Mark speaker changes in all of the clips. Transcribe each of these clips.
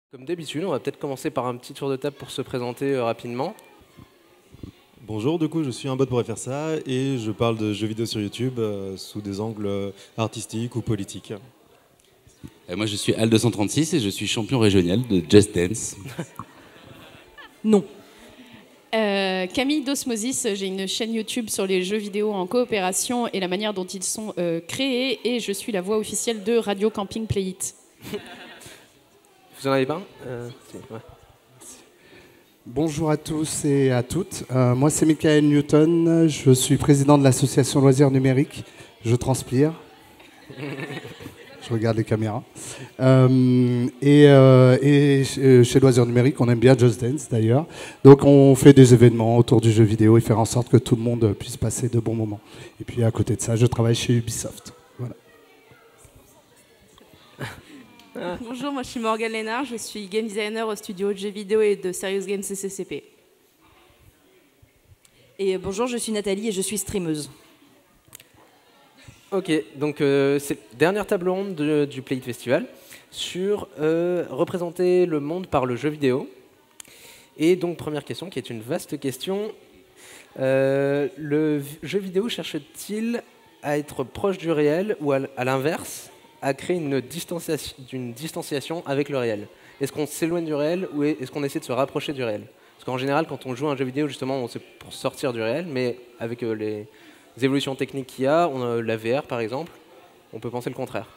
Speaker 1: Comme d'habitude, on va peut-être commencer par un petit tour de table pour se présenter rapidement.
Speaker 2: Bonjour, du coup je suis un bot pour faire ça et je parle de jeux vidéo sur YouTube sous des angles artistiques ou politiques.
Speaker 3: Moi je suis Al236 et je suis champion régional de Just Dance.
Speaker 4: Non. Camille d'Osmosis, j'ai une chaîne YouTube sur les jeux vidéo en coopération et la manière dont ils sont créés, et je suis la voix officielle de Radio Camping Play It.
Speaker 1: Vous en avez pas si, ouais.
Speaker 5: Bonjour à tous et à toutes. Moi, c'est Michael Newton. Je suis président de l'association Loisirs Numériques. Je transpire. Je regarde les caméras. Chez Loisirs Numériques, on aime bien Just Dance d'ailleurs. Donc, on fait des événements autour du jeu vidéo et faire en sorte que tout le monde puisse passer de bons moments. Et puis, à côté de ça, je travaille chez Ubisoft. Voilà.
Speaker 6: Bonjour, moi je suis Morgane Lénard, je suis game designer au studio de jeux vidéo et de Serious Games CCCP.
Speaker 7: Et bonjour, je suis Nathalie et je suis streameuse.
Speaker 1: Ok, donc c'est la dernière table ronde du Play It Festival sur représenter le monde par le jeu vidéo. Et donc première question, qui est une vaste question. Le jeu vidéo cherche-t-il à être proche du réel ou à l'inverse, à créer une distanciation avec le réel? Est-ce qu'on s'éloigne du réel ou est-ce qu'on essaie de se rapprocher du réel? Parce qu'en général, quand on joue à un jeu vidéo, justement, c'est pour sortir du réel, mais avec les évolutions techniques qu'il y a, la VR par exemple, on peut penser le contraire.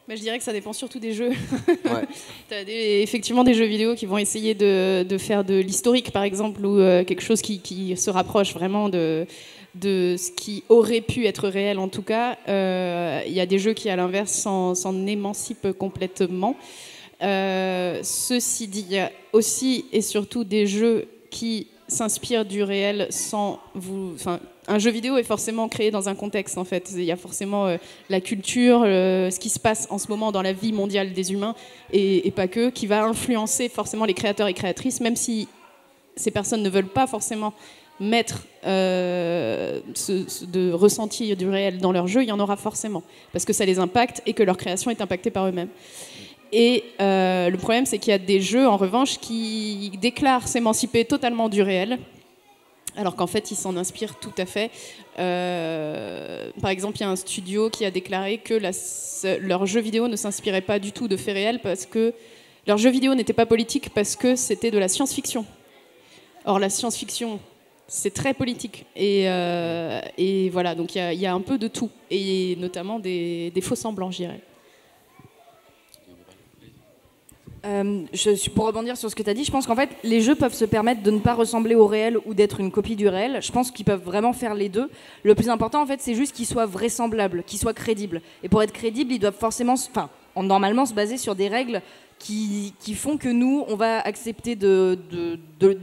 Speaker 4: Mais je dirais que ça dépend surtout des jeux.
Speaker 1: Ouais.
Speaker 4: Tu as effectivement des jeux vidéo qui vont essayer de faire de l'historique, par exemple, ou quelque chose qui se rapproche vraiment de ce qui aurait pu être réel en tout cas. Il y a des jeux qui, à l'inverse, s'en émancipent complètement. Ceci dit, il y a aussi et surtout des jeux qui s'inspirent du réel sans vous... Enfin, un jeu vidéo est forcément créé dans un contexte, en fait. Il y a forcément la culture, ce qui se passe en ce moment dans la vie mondiale des humains, et pas que, qui va influencer forcément les créateurs et créatrices, même si ces personnes ne veulent pas forcément mettre de ressenti du réel dans leur jeu. Il y en aura forcément, parce que ça les impacte et que leur création est impactée par eux-mêmes. Et le problème, c'est qu'il y a des jeux, en revanche, qui déclarent s'émanciper totalement du réel, alors qu'en fait, ils s'en inspirent tout à fait. Par exemple, il y a un studio qui a déclaré que leur jeu vidéo ne s'inspirait pas du tout de faits réels, parce que leur jeu vidéo n'était pas politique, parce que c'était de la science-fiction. Or, la science-fiction, c'est très politique. Et voilà, donc il y a un peu de tout, et notamment des faux semblants, je dirais.
Speaker 7: Pour rebondir sur ce que tu as dit, je pense qu'en fait, les jeux peuvent se permettre de ne pas ressembler au réel ou d'être une copie du réel. Je pense qu'ils peuvent vraiment faire les deux. Le plus important, en fait, c'est juste qu'ils soient vraisemblables, qu'ils soient crédibles. Et pour être crédibles, ils doivent forcément, normalement, se baser sur des règles qui font que nous, on va accepter de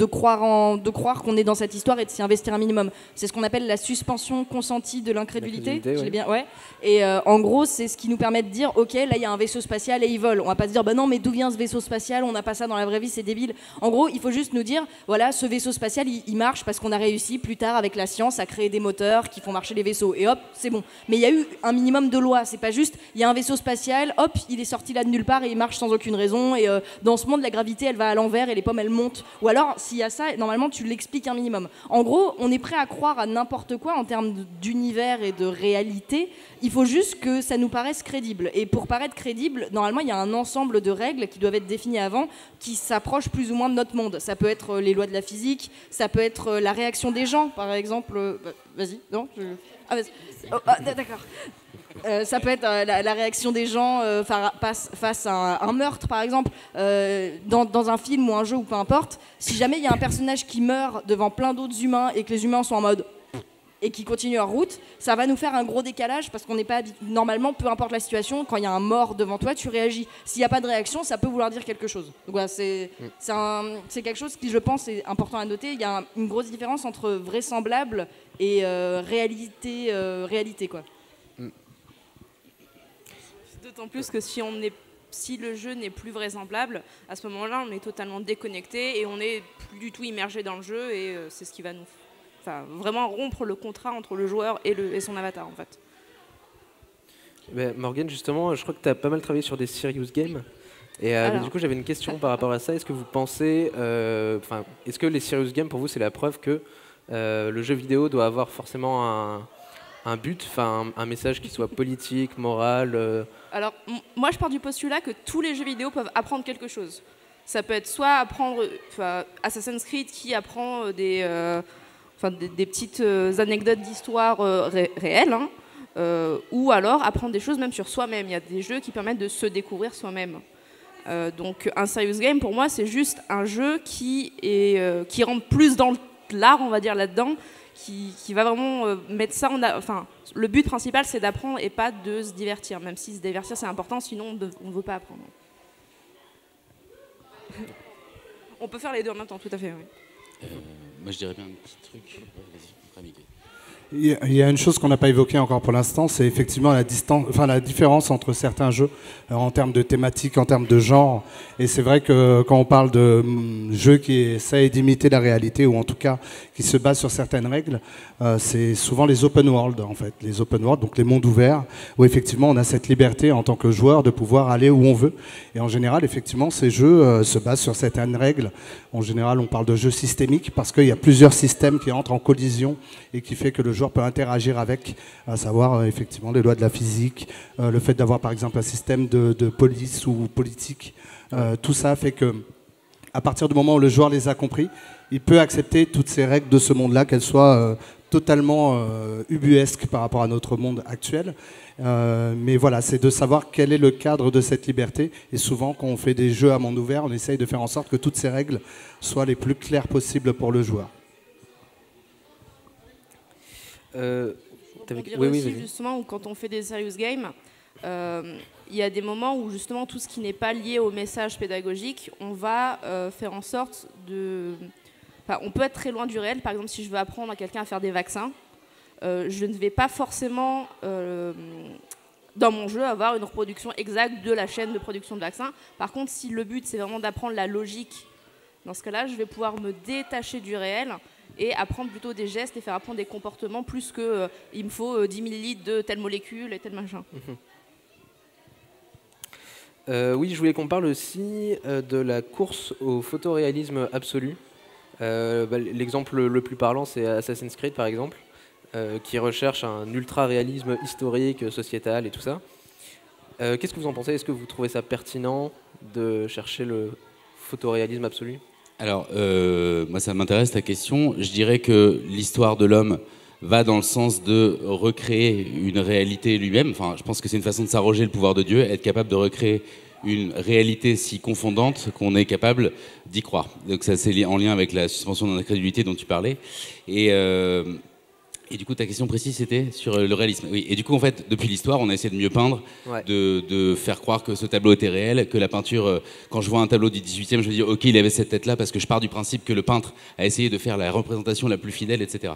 Speaker 7: croire qu'on est dans cette histoire et de s'y investir un minimum. C'est ce qu'on appelle la suspension consentie de l'incrédulité.
Speaker 1: Ouais.
Speaker 7: Bien, ouais. Et en gros, c'est ce qui nous permet de dire, ok, là il y a un vaisseau spatial et il vole. On va pas se dire, bah non, mais d'où vient ce vaisseau spatial? On n'a pas ça dans la vraie vie, c'est débile. En gros, il faut juste nous dire, voilà, ce vaisseau spatial, il marche parce qu'on a réussi plus tard avec la science à créer des moteurs qui font marcher les vaisseaux. Et hop, c'est bon. Mais il y a eu un minimum de loi. C'est pas juste, il y a un vaisseau spatial, hop, il est sorti là de nulle part et il marche sans aucune raison. Et dans ce monde, la gravité, elle va à l'envers et les pommes, elles montent. Ou alors, s'il y a ça, normalement, tu l'expliques un minimum. En gros, on est prêt à croire à n'importe quoi en termes d'univers et de réalité. Il faut juste que ça nous paraisse crédible. Et pour paraître crédible, normalement, il y a un ensemble de règles qui doivent être définies avant, qui s'approchent plus ou moins de notre monde. Ça peut être les lois de la physique, ça peut être la réaction des gens, par exemple. Vas-y, non Ah, vas-y. Oh, d'accord. Ça peut être la réaction des gens face à un meurtre, par exemple. Dans un film ou un jeu, ou peu importe, si jamais il y a un personnage qui meurt devant plein d'autres humains et que les humains sont en mode et qui continuent leur route, ça va nous faire un gros décalage parce qu'on n'est pas normalement, peu importe la situation, quand il y a un mort devant toi, tu réagis. S'il n'y a pas de réaction, ça peut vouloir dire quelque chose. Donc voilà, c'est quelque chose qui, je pense, est important à noter. Il y a une grosse différence entre vraisemblable et réalité, quoi.
Speaker 6: D'autant plus que si le jeu n'est plus vraisemblable, à ce moment-là, on est totalement déconnecté et on n'est plus du tout immergé dans le jeu, et c'est ce qui va nous vraiment rompre le contrat entre le joueur et son avatar, en fait.
Speaker 1: Ben, Morgane, justement, je crois que tu as pas mal travaillé sur des serious games. Et
Speaker 6: Alors.
Speaker 1: du coup, j'avais une question par rapport à ça. Est-ce que vous pensez, est-ce que les serious games pour vous c'est la preuve que le jeu vidéo doit avoir forcément un but, un message qui soit politique, moral
Speaker 6: Alors, moi, je pars du postulat que tous les jeux vidéo peuvent apprendre quelque chose. Ça peut être soit apprendre Assassin's Creed qui apprend des petites anecdotes d'histoire réelles, hein, ou alors apprendre des choses même sur soi-même. Il y a des jeux qui permettent de se découvrir soi-même. Donc, un serious game, pour moi, c'est juste un jeu qui rentre plus dans l'art, on va dire, là-dedans, qui va vraiment mettre ça en... Enfin, le but principal, c'est d'apprendre et pas de se divertir, même si se divertir, c'est important, sinon on ne veut pas apprendre. On peut faire les deux en même temps, tout à fait. Oui.
Speaker 3: Moi, je dirais bien un petit truc. Vas-y, après Miguel.
Speaker 5: Il y a une chose qu'on n'a pas évoquée encore pour l'instant, c'est effectivement la différence entre certains jeux en termes de thématique, en termes de genre. Et c'est vrai que quand on parle de jeux qui essayent d'imiter la réalité, ou en tout cas qui se basent sur certaines règles, c'est souvent les open world, en fait. Les open world, donc les mondes ouverts, où effectivement on a cette liberté en tant que joueur de pouvoir aller où on veut. Et en général, effectivement, ces jeux se basent sur certaines règles. En général, on parle de jeux systémiques parce qu'il y a plusieurs systèmes qui entrent en collision et qui fait que le joueur peut interagir avec, à savoir effectivement les lois de la physique, le fait d'avoir par exemple un système de police ou politique. Tout ça fait que, à partir du moment où le joueur les a compris, il peut accepter toutes ces règles de ce monde-là, qu'elles soient totalement ubuesques par rapport à notre monde actuel. Mais voilà, c'est de savoir quel est le cadre de cette liberté. Et souvent, quand on fait des jeux à monde ouvert, on essaye de faire en sorte que toutes ces règles soient les plus claires possibles pour le joueur.
Speaker 6: Pour dire aussi, justement, où quand on fait des serious games, il y a des moments où justement tout ce qui n'est pas lié au message pédagogique, on va faire en sorte de... Enfin, on peut être très loin du réel. Par exemple, si je veux apprendre à quelqu'un à faire des vaccins, je ne vais pas forcément, dans mon jeu, avoir une reproduction exacte de la chaîne de production de vaccins. Par contre, si le but, c'est vraiment d'apprendre la logique, dans ce cas-là, je vais pouvoir me détacher du réel et apprendre plutôt des gestes et faire apprendre des comportements plus que il me faut 10 millilitres de telle molécule et tel machin.
Speaker 1: Oui, je voulais qu'on parle aussi de la course au photoréalisme absolu. L'exemple le plus parlant, c'est Assassin's Creed, par exemple, qui recherche un ultra-réalisme historique, sociétal et tout ça. Qu'est-ce que vous en pensez? Est-ce que vous trouvez ça pertinent de chercher le photoréalisme absolu?
Speaker 3: Alors, moi, ça m'intéresse ta question. Je dirais que l'histoire de l'homme va dans le sens de recréer une réalité lui-même. Enfin, je pense que c'est une façon de s'arroger le pouvoir de Dieu, être capable de recréer une réalité si confondante qu'on est capable d'y croire. Donc ça, c'est en lien avec la suspension d'incrédulité dont tu parlais. Et du coup, ta question précise, c'était sur le réalisme. Oui. Et du coup, en fait, depuis l'histoire, on a essayé de mieux peindre,
Speaker 1: Ouais.
Speaker 3: de faire croire que ce tableau était réel, que la peinture, quand je vois un tableau du 18e, je me dis, ok, il avait cette tête-là, parce que je pars du principe que le peintre a essayé de faire la représentation la plus fidèle, etc.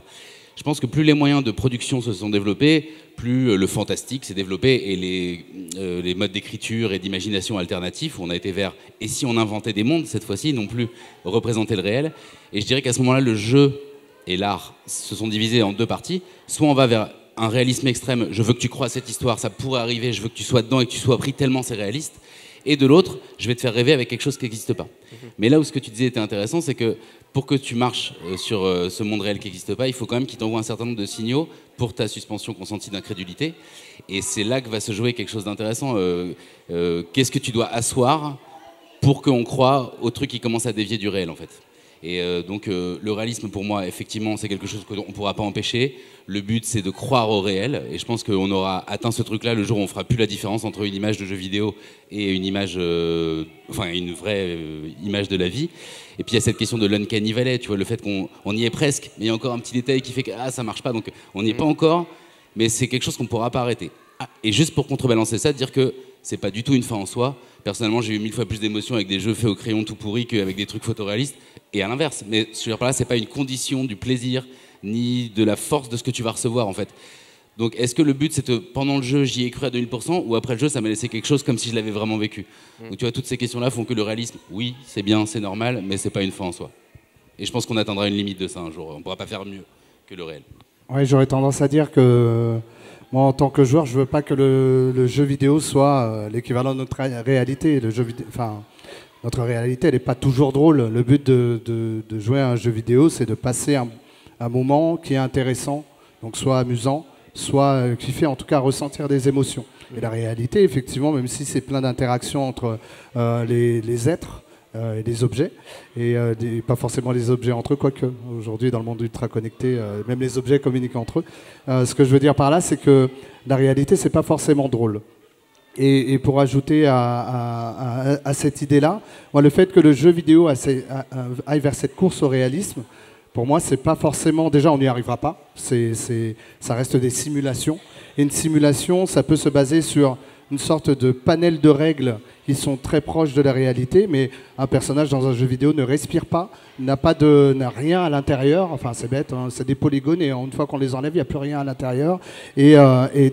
Speaker 3: Je pense que plus les moyens de production se sont développés, plus le fantastique s'est développé et les modes d'écriture et d'imagination alternatifs, où on a été vers « et si on inventait des mondes ?» cette fois-ci, non plus représenter le réel. Et je dirais qu'à ce moment-là, le jeu et l'art se sont divisés en deux parties. Soit on va vers un réalisme extrême, je veux que tu crois à cette histoire, ça pourrait arriver, je veux que tu sois dedans et que tu sois pris tellement c'est réaliste. Et de l'autre, je vais te faire rêver avec quelque chose qui n'existe pas. Mais là où ce que tu disais était intéressant, c'est que pour que tu marches sur ce monde réel qui n'existe pas, il faut quand même qu'il t'envoie un certain nombre de signaux pour ta suspension consentie d'incrédulité. Et c'est là que va se jouer quelque chose d'intéressant. Qu'est-ce que tu dois asseoir pour qu'on croie au truc qui commence à dévier du réel, en fait. Et donc le réalisme, pour moi, effectivement, c'est quelque chose qu'on ne pourra pas empêcher. Le but, c'est de croire au réel. Et je pense qu'on aura atteint ce truc-là le jour où on ne fera plus la différence entre une image de jeu vidéo et une image, une vraie image de la vie. Et puis il y a cette question de l'uncanny valley, tu vois, le fait qu'on y est presque, mais il y a encore un petit détail qui fait que ça marche pas, donc on n'y est pas encore, mais c'est quelque chose qu'on ne pourra pas arrêter. Et juste pour contrebalancer ça, dire que c'est pas du tout une fin en soi. Personnellement, j'ai eu 1000 fois plus d'émotions avec des jeux faits au crayon tout pourris qu'avec des trucs photoréalistes, et à l'inverse. Mais ce que je veux dire par là, c'est pas une condition du plaisir ni de la force de ce que tu vas recevoir, en fait. Donc est-ce que le but, c'est pendant le jeu, j'y ai cru à 2000%, ou après le jeu, ça m'a laissé quelque chose comme si je l'avais vraiment vécu? Donc tu vois, toutes ces questions-là font que le réalisme, oui, c'est bien, c'est normal, mais c'est pas une fin en soi. Et je pense qu'on atteindra une limite de ça un jour. On pourra pas faire mieux que le réel.
Speaker 5: Ouais, j'aurais tendance à dire que Moi, en tant que joueur, je veux pas que le jeu vidéo soit l'équivalent de notre réalité. Notre réalité, elle n'est pas toujours drôle. Le but de jouer à un jeu vidéo, c'est de passer un moment qui est intéressant, donc soit amusant, soit qui fait en tout cas ressentir des émotions. Et la réalité, effectivement, même si c'est plein d'interactions entre les êtres et les objets, et pas forcément les objets entre eux, quoique aujourd'hui dans le monde ultra connecté, même les objets communiquent entre eux. Ce que je veux dire par là, c'est que la réalité, c'est pas forcément drôle. Et pour ajouter à cette idée-là, moi, le fait que le jeu vidéo aille vers cette course au réalisme, pour moi, c'est pas forcément... Déjà, on n'y arrivera pas. Ça reste des simulations. Et une simulation, ça peut se baser sur une sorte de panel de règles qui sont très proches de la réalité, mais un personnage dans un jeu vidéo ne respire pas, n'a rien à l'intérieur. Enfin, c'est bête, hein, c'est des polygones et une fois qu'on les enlève, il n'y a plus rien à l'intérieur. Et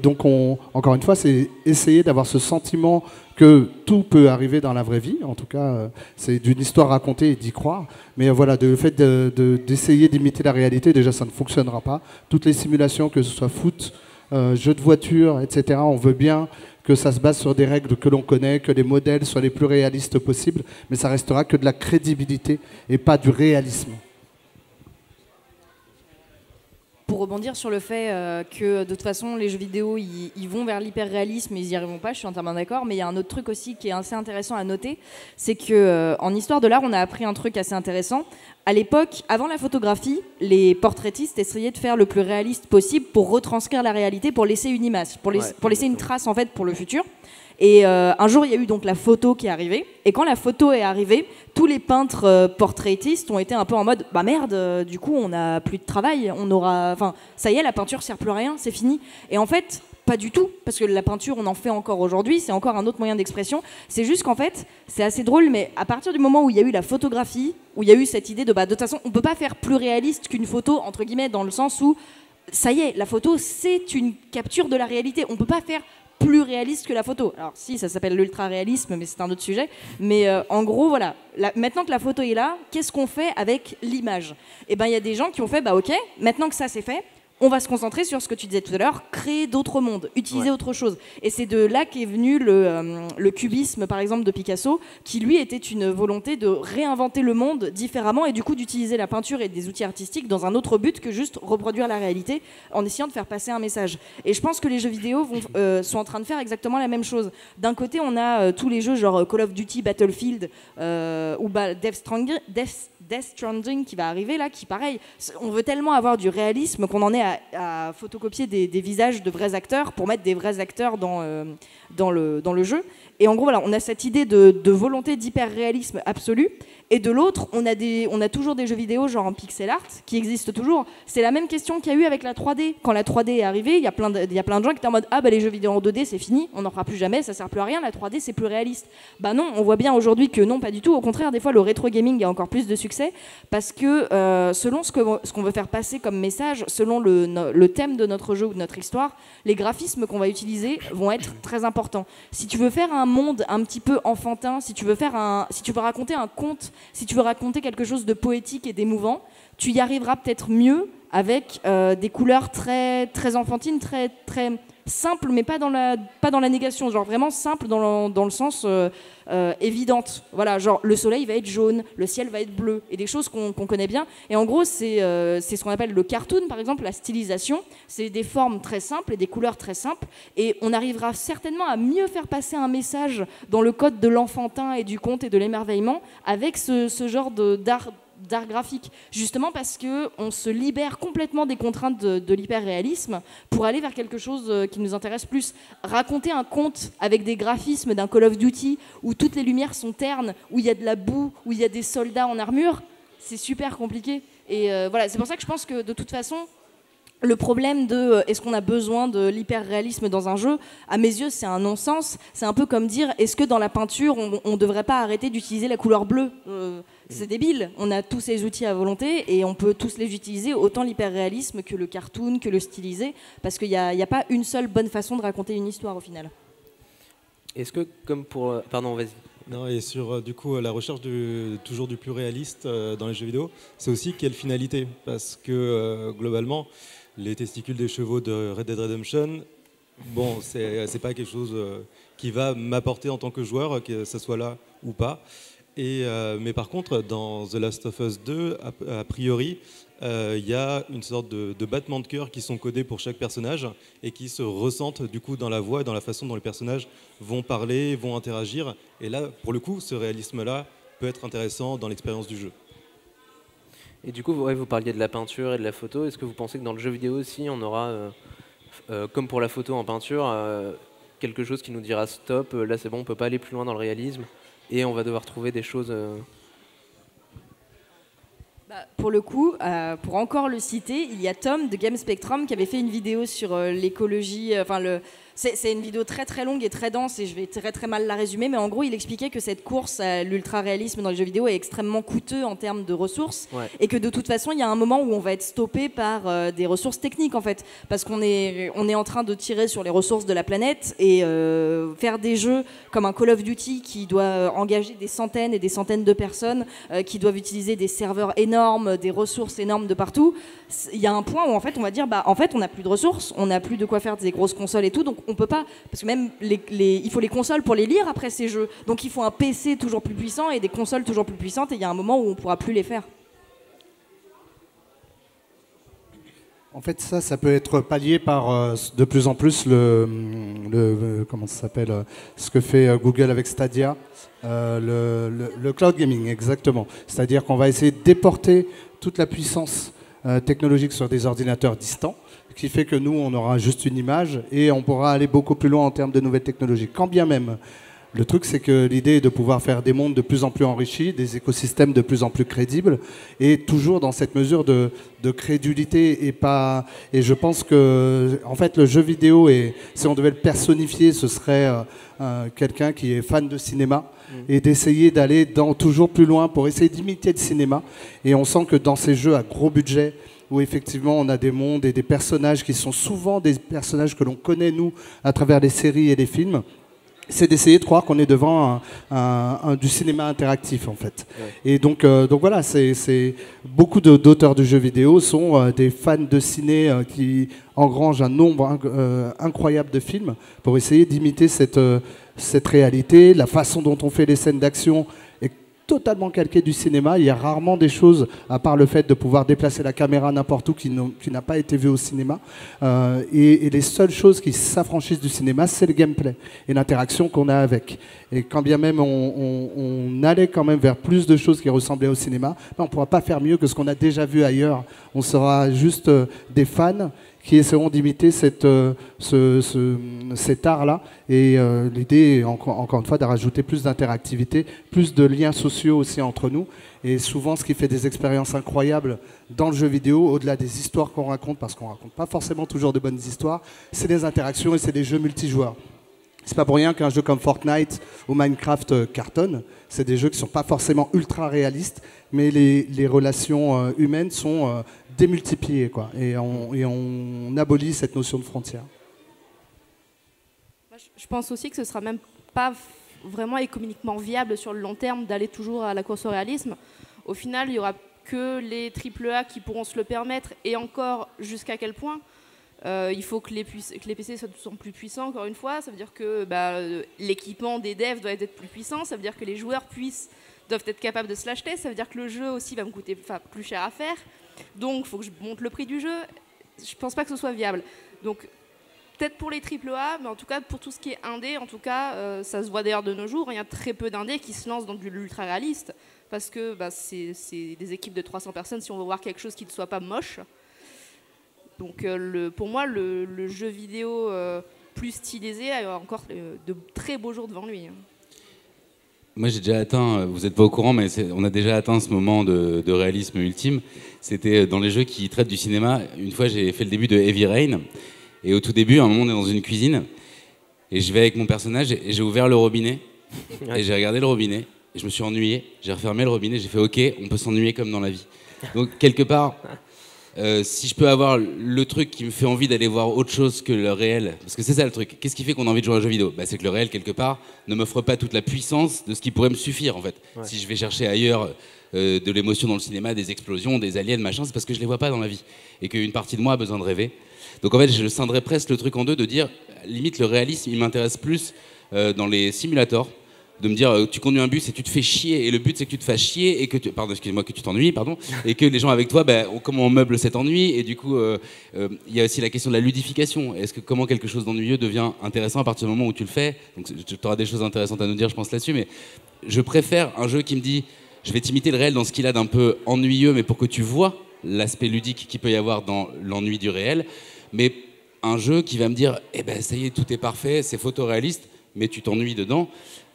Speaker 5: donc, encore une fois, c'est essayer d'avoir ce sentiment que tout peut arriver dans la vraie vie. En tout cas, c'est d'une histoire racontée et d'y croire. Mais voilà, le fait d'essayer d'imiter la réalité, déjà, ça ne fonctionnera pas. Toutes les simulations, que ce soit foot, jeux de voiture, etc., on veut bien que ça se base sur des règles que l'on connaît, que les modèles soient les plus réalistes possibles, mais ça restera que de la crédibilité et pas du réalisme.
Speaker 7: Pour rebondir sur le fait que de toute façon les jeux vidéo ils vont vers l'hyper-réalisme et ils n'y arriveront pas, je suis entièrement d'accord, mais il y a un autre truc aussi qui est assez intéressant à noter, c'est que en histoire de l'art on a appris un truc assez intéressant. À l'époque, avant la photographie, les portraitistes essayaient de faire le plus réaliste possible pour retranscrire la réalité, pour laisser une image, pour laisser une trace en fait pour le futur. Et un jour, il y a eu donc la photo qui est arrivée. Et quand la photo est arrivée, tous les peintres portraitistes ont été un peu en mode bah merde, du coup, on n'a plus de travail. Ça y est, la peinture sert plus à rien, c'est fini. Et en fait, pas du tout, parce que la peinture, on en fait encore aujourd'hui. C'est encore un autre moyen d'expression. C'est juste qu'en fait, c'est assez drôle, mais à partir du moment où il y a eu la photographie, où il y a eu cette idée de toute façon, on peut pas faire plus réaliste qu'une photo entre guillemets, dans le sens où ça y est, la photo, c'est une capture de la réalité. On peut pas faire plus réaliste que la photo. Alors si, ça s'appelle l'ultra-réalisme, mais c'est un autre sujet. Mais en gros, voilà. Maintenant que la photo est là, qu'est-ce qu'on fait avec l'image ? Eh bien, il y a des gens qui ont fait, bah ok, maintenant que ça c'est fait, on va se concentrer sur ce que tu disais tout à l'heure, créer d'autres mondes, utiliser autre chose. Et c'est de là qu'est venu le cubisme, par exemple, de Picasso, qui lui était une volonté de réinventer le monde différemment et du coup d'utiliser la peinture et des outils artistiques dans un autre but que juste reproduire la réalité en essayant de faire passer un message. Et je pense que les jeux vidéo sont en train de faire exactement la même chose. D'un côté, on a tous les jeux genre Call of Duty, Battlefield ou Death Stranding qui va arriver là, qui pareil, on veut tellement avoir du réalisme qu'on en est à photocopier des visages de vrais acteurs pour mettre des vrais acteurs dans le jeu. Et en gros, voilà, on a cette idée de volonté d'hyper-réalisme absolu. Et de l'autre, on a toujours des jeux vidéo genre en pixel art qui existent toujours. C'est la même question qu'il y a eu avec la 3D. Quand la 3D est arrivée, il y a plein de gens qui étaient en mode ah bah les jeux vidéo en 2D c'est fini, on n'en fera plus jamais, ça sert plus à rien, la 3D c'est plus réaliste. Bah non, on voit bien aujourd'hui que non, pas du tout. Au contraire, des fois le rétro gaming a encore plus de succès parce que selon ce qu'on veut faire passer comme message, selon le thème de notre jeu ou de notre histoire, les graphismes qu'on va utiliser vont être très importants. Si tu veux faire un monde un petit peu enfantin, si tu veux raconter un conte, si tu veux raconter quelque chose de poétique et d'émouvant, tu y arriveras peut-être mieux avec des couleurs très, très enfantines, très, très simples, mais pas dans la négation, genre vraiment simple dans le sens évidente. Voilà, genre le soleil va être jaune, le ciel va être bleu, et des choses qu'on connaît bien. Et en gros, c'est ce qu'on appelle le cartoon, par exemple, la stylisation. C'est des formes très simples et des couleurs très simples, et on arrivera certainement à mieux faire passer un message dans le code de l'enfantin et du conte et de l'émerveillement avec ce genre d'art graphique, justement parce qu'on se libère complètement des contraintes de l'hyper-réalisme pour aller vers quelque chose qui nous intéresse plus. Raconter un conte avec des graphismes d'un Call of Duty où toutes les lumières sont ternes, où il y a de la boue, où il y a des soldats en armure, c'est super compliqué. Et voilà, c'est pour ça que je pense que de toute façon, le problème de est-ce qu'on a besoin de l'hyper-réalisme dans un jeu, à mes yeux, c'est un non-sens. C'est un peu comme dire est-ce que dans la peinture, on ne devrait pas arrêter d'utiliser la couleur bleue c'est débile. On a tous ces outils à volonté et on peut tous les utiliser, autant l'hyper-réalisme que le cartoon, que le stylisé, parce qu'il n'y a pas une seule bonne façon de raconter une histoire au final.
Speaker 1: Est-ce que, comme pour... Pardon, vas-y.
Speaker 2: Non, et sur du coup la recherche toujours du plus réaliste dans les jeux vidéo, c'est aussi quelle finalité, parce que globalement, les testicules des chevaux de Red Dead Redemption, bon, c'est pas quelque chose qui va m'apporter en tant que joueur, que ce soit là ou pas. Mais par contre, dans The Last of Us 2, a priori, il y a une sorte de battements de cœur qui sont codés pour chaque personnage et qui se ressentent du coup dans la voix et dans la façon dont les personnages vont parler, vont interagir. Et là, pour le coup, ce réalisme-là peut être intéressant dans l'expérience du jeu.
Speaker 1: Et du coup, vous parliez de la peinture et de la photo. Est-ce que vous pensez que dans le jeu vidéo aussi, on aura, comme pour la photo en peinture, quelque chose qui nous dira stop, là c'est bon, on peut pas aller plus loin dans le réalisme et on va devoir trouver des choses...
Speaker 7: Pour le coup, pour encore le citer, il y a Tom de Game Spectrum qui avait fait une vidéo sur l'écologie. C'est une vidéo très très longue et très dense et je vais très très mal la résumer, mais en gros il expliquait que cette course à l'ultra-réalisme dans les jeux vidéo est extrêmement coûteux en termes de ressources et que de toute façon il y a un moment où on va être stoppé par des ressources techniques en fait, parce qu'on est en train de tirer sur les ressources de la planète et faire des jeux comme un Call of Duty qui doit engager des centaines et des centaines de personnes qui doivent utiliser des serveurs énormes, des ressources énormes de partout. Il y a un point où en fait on va dire en fait on n'a plus de ressources, on n'a plus de quoi faire des grosses consoles et tout, donc on peut pas, parce que même il faut les consoles pour les lire après ces jeux, donc il faut un PC toujours plus puissant et des consoles toujours plus puissantes et il y a un moment où on pourra plus les faire.
Speaker 5: En fait, ça peut être pallié par de plus en plus comment ça s'appelle, ce que fait Google avec Stadia, le cloud gaming, exactement. C'est-à-dire qu'on va essayer de déporter toute la puissance technologique sur des ordinateurs distants, ce qui fait que nous, on aura juste une image et on pourra aller beaucoup plus loin en termes de nouvelles technologies. Quand bien même, le truc, c'est que l'idée est de pouvoir faire des mondes de plus en plus enrichis, des écosystèmes de plus en plus crédibles, et toujours dans cette mesure de crédulité et je pense que, en fait, le jeu vidéo, si on devait le personnifier, ce serait quelqu'un qui est fan de cinéma et d'essayer d'aller toujours plus loin pour essayer d'imiter le cinéma. Et on sent que dans ces jeux à gros budget, où effectivement on a des mondes et des personnages qui sont souvent des personnages que l'on connaît, nous, à travers les séries et les films, c'est d'essayer de croire qu'on est devant du cinéma interactif en fait. Ouais. Et donc voilà, c'est beaucoup d'auteurs de jeux vidéo sont des fans de ciné qui engrangent un nombre incroyable de films pour essayer d'imiter cette réalité. La façon dont on fait les scènes d'action est totalement calquée du cinéma. Il y a rarement des choses, à part le fait de pouvoir déplacer la caméra n'importe où, qui n'a pas été vu au cinéma. Et les seules choses qui s'affranchissent du cinéma, c'est le gameplay et l'interaction qu'on a avec. Et quand bien même on allait quand même vers plus de choses qui ressemblaient au cinéma, on ne pourra pas faire mieux que ce qu'on a déjà vu ailleurs. On sera juste des fans qui essaieront d'imiter cet art-là. Et l'idée est, encore une fois, de rajouter plus d'interactivité, plus de liens sociaux aussi entre nous. Et souvent, ce qui fait des expériences incroyables dans le jeu vidéo, au-delà des histoires qu'on raconte, parce qu'on ne raconte pas forcément toujours de bonnes histoires, c'est des interactions et c'est des jeux multijoueurs. C'est pas pour rien qu'un jeu comme Fortnite ou Minecraft cartonne. C'est des jeux qui ne sont pas forcément ultra réalistes, mais les relations humaines sont démultipliées, quoi. Et on abolit cette notion de frontière.
Speaker 6: Je pense aussi que ce sera même pas vraiment économiquement viable sur le long terme d'aller toujours à la course au réalisme. Au final, il n'y aura que les AAA qui pourront se le permettre, et encore jusqu'à quel point. Il faut que les PC soient plus puissants, encore une fois. Ça veut dire que l'équipement des devs doit être plus puissant. Ça veut dire que les joueurs doivent être capables de se l'acheter. Ça veut dire que le jeu aussi va me coûter plus cher à faire. Donc, il faut que je monte le prix du jeu. Je ne pense pas que ce soit viable. Donc, peut-être pour les AAA, mais en tout cas, pour tout ce qui est indé, en tout cas, ça se voit d'ailleurs de nos jours. Il y a très peu d'indés qui se lancent dans de l'ultra-réaliste. Parce que c'est des équipes de 300 personnes si on veut voir quelque chose qui ne soit pas moche. Donc pour moi, le jeu vidéo plus stylisé a encore de très beaux jours devant lui.
Speaker 3: Moi j'ai déjà atteint, vous n'êtes pas au courant, mais on a déjà atteint ce moment de réalisme ultime. C'était dans les jeux qui traitent du cinéma. Une fois j'ai fait le début de Heavy Rain, et au tout début, à un moment on est dans une cuisine, et je vais avec mon personnage, et j'ai ouvert le robinet, et j'ai regardé le robinet, et je me suis ennuyé, j'ai refermé le robinet, j'ai fait ok, on peut s'ennuyer comme dans la vie. Donc quelque part... Si je peux avoir le truc qui me fait envie d'aller voir autre chose que le réel, parce que c'est ça le truc, qu'est-ce qui fait qu'on a envie de jouer à un jeu vidéo? C'est que le réel, quelque part, ne m'offre pas toute la puissance de ce qui pourrait me suffire, en fait.
Speaker 1: Ouais.
Speaker 3: Si je vais chercher ailleurs de l'émotion dans le cinéma, des explosions, des aliens, machin, c'est parce que je les vois pas dans la vie. Et qu'une partie de moi a besoin de rêver. Donc en fait, je scinderais presque le truc en deux, de dire, limite, le réalisme, il m'intéresse plus dans les simulateurs, de me dire tu conduis un bus et tu te fais chier et le but c'est que tu te fasses chier et que pardon, excuse-moi, que tu t'ennuies, pardon, et que les gens avec toi, comment on meuble cet ennui. Et du coup il y a aussi la question de la ludification. Est-ce que comment quelque chose d'ennuyeux devient intéressant à partir du moment où tu le fais? Donc tu auras des choses intéressantes à nous dire, je pense, là-dessus, mais je préfère un jeu qui me dit je vais t'imiter le réel dans ce qu'il a d'un peu ennuyeux, mais pour que tu vois l'aspect ludique qu'il peut y avoir dans l'ennui du réel, mais un jeu qui va me dire ça y est, tout est parfait, c'est photoréaliste, mais tu t'ennuies dedans.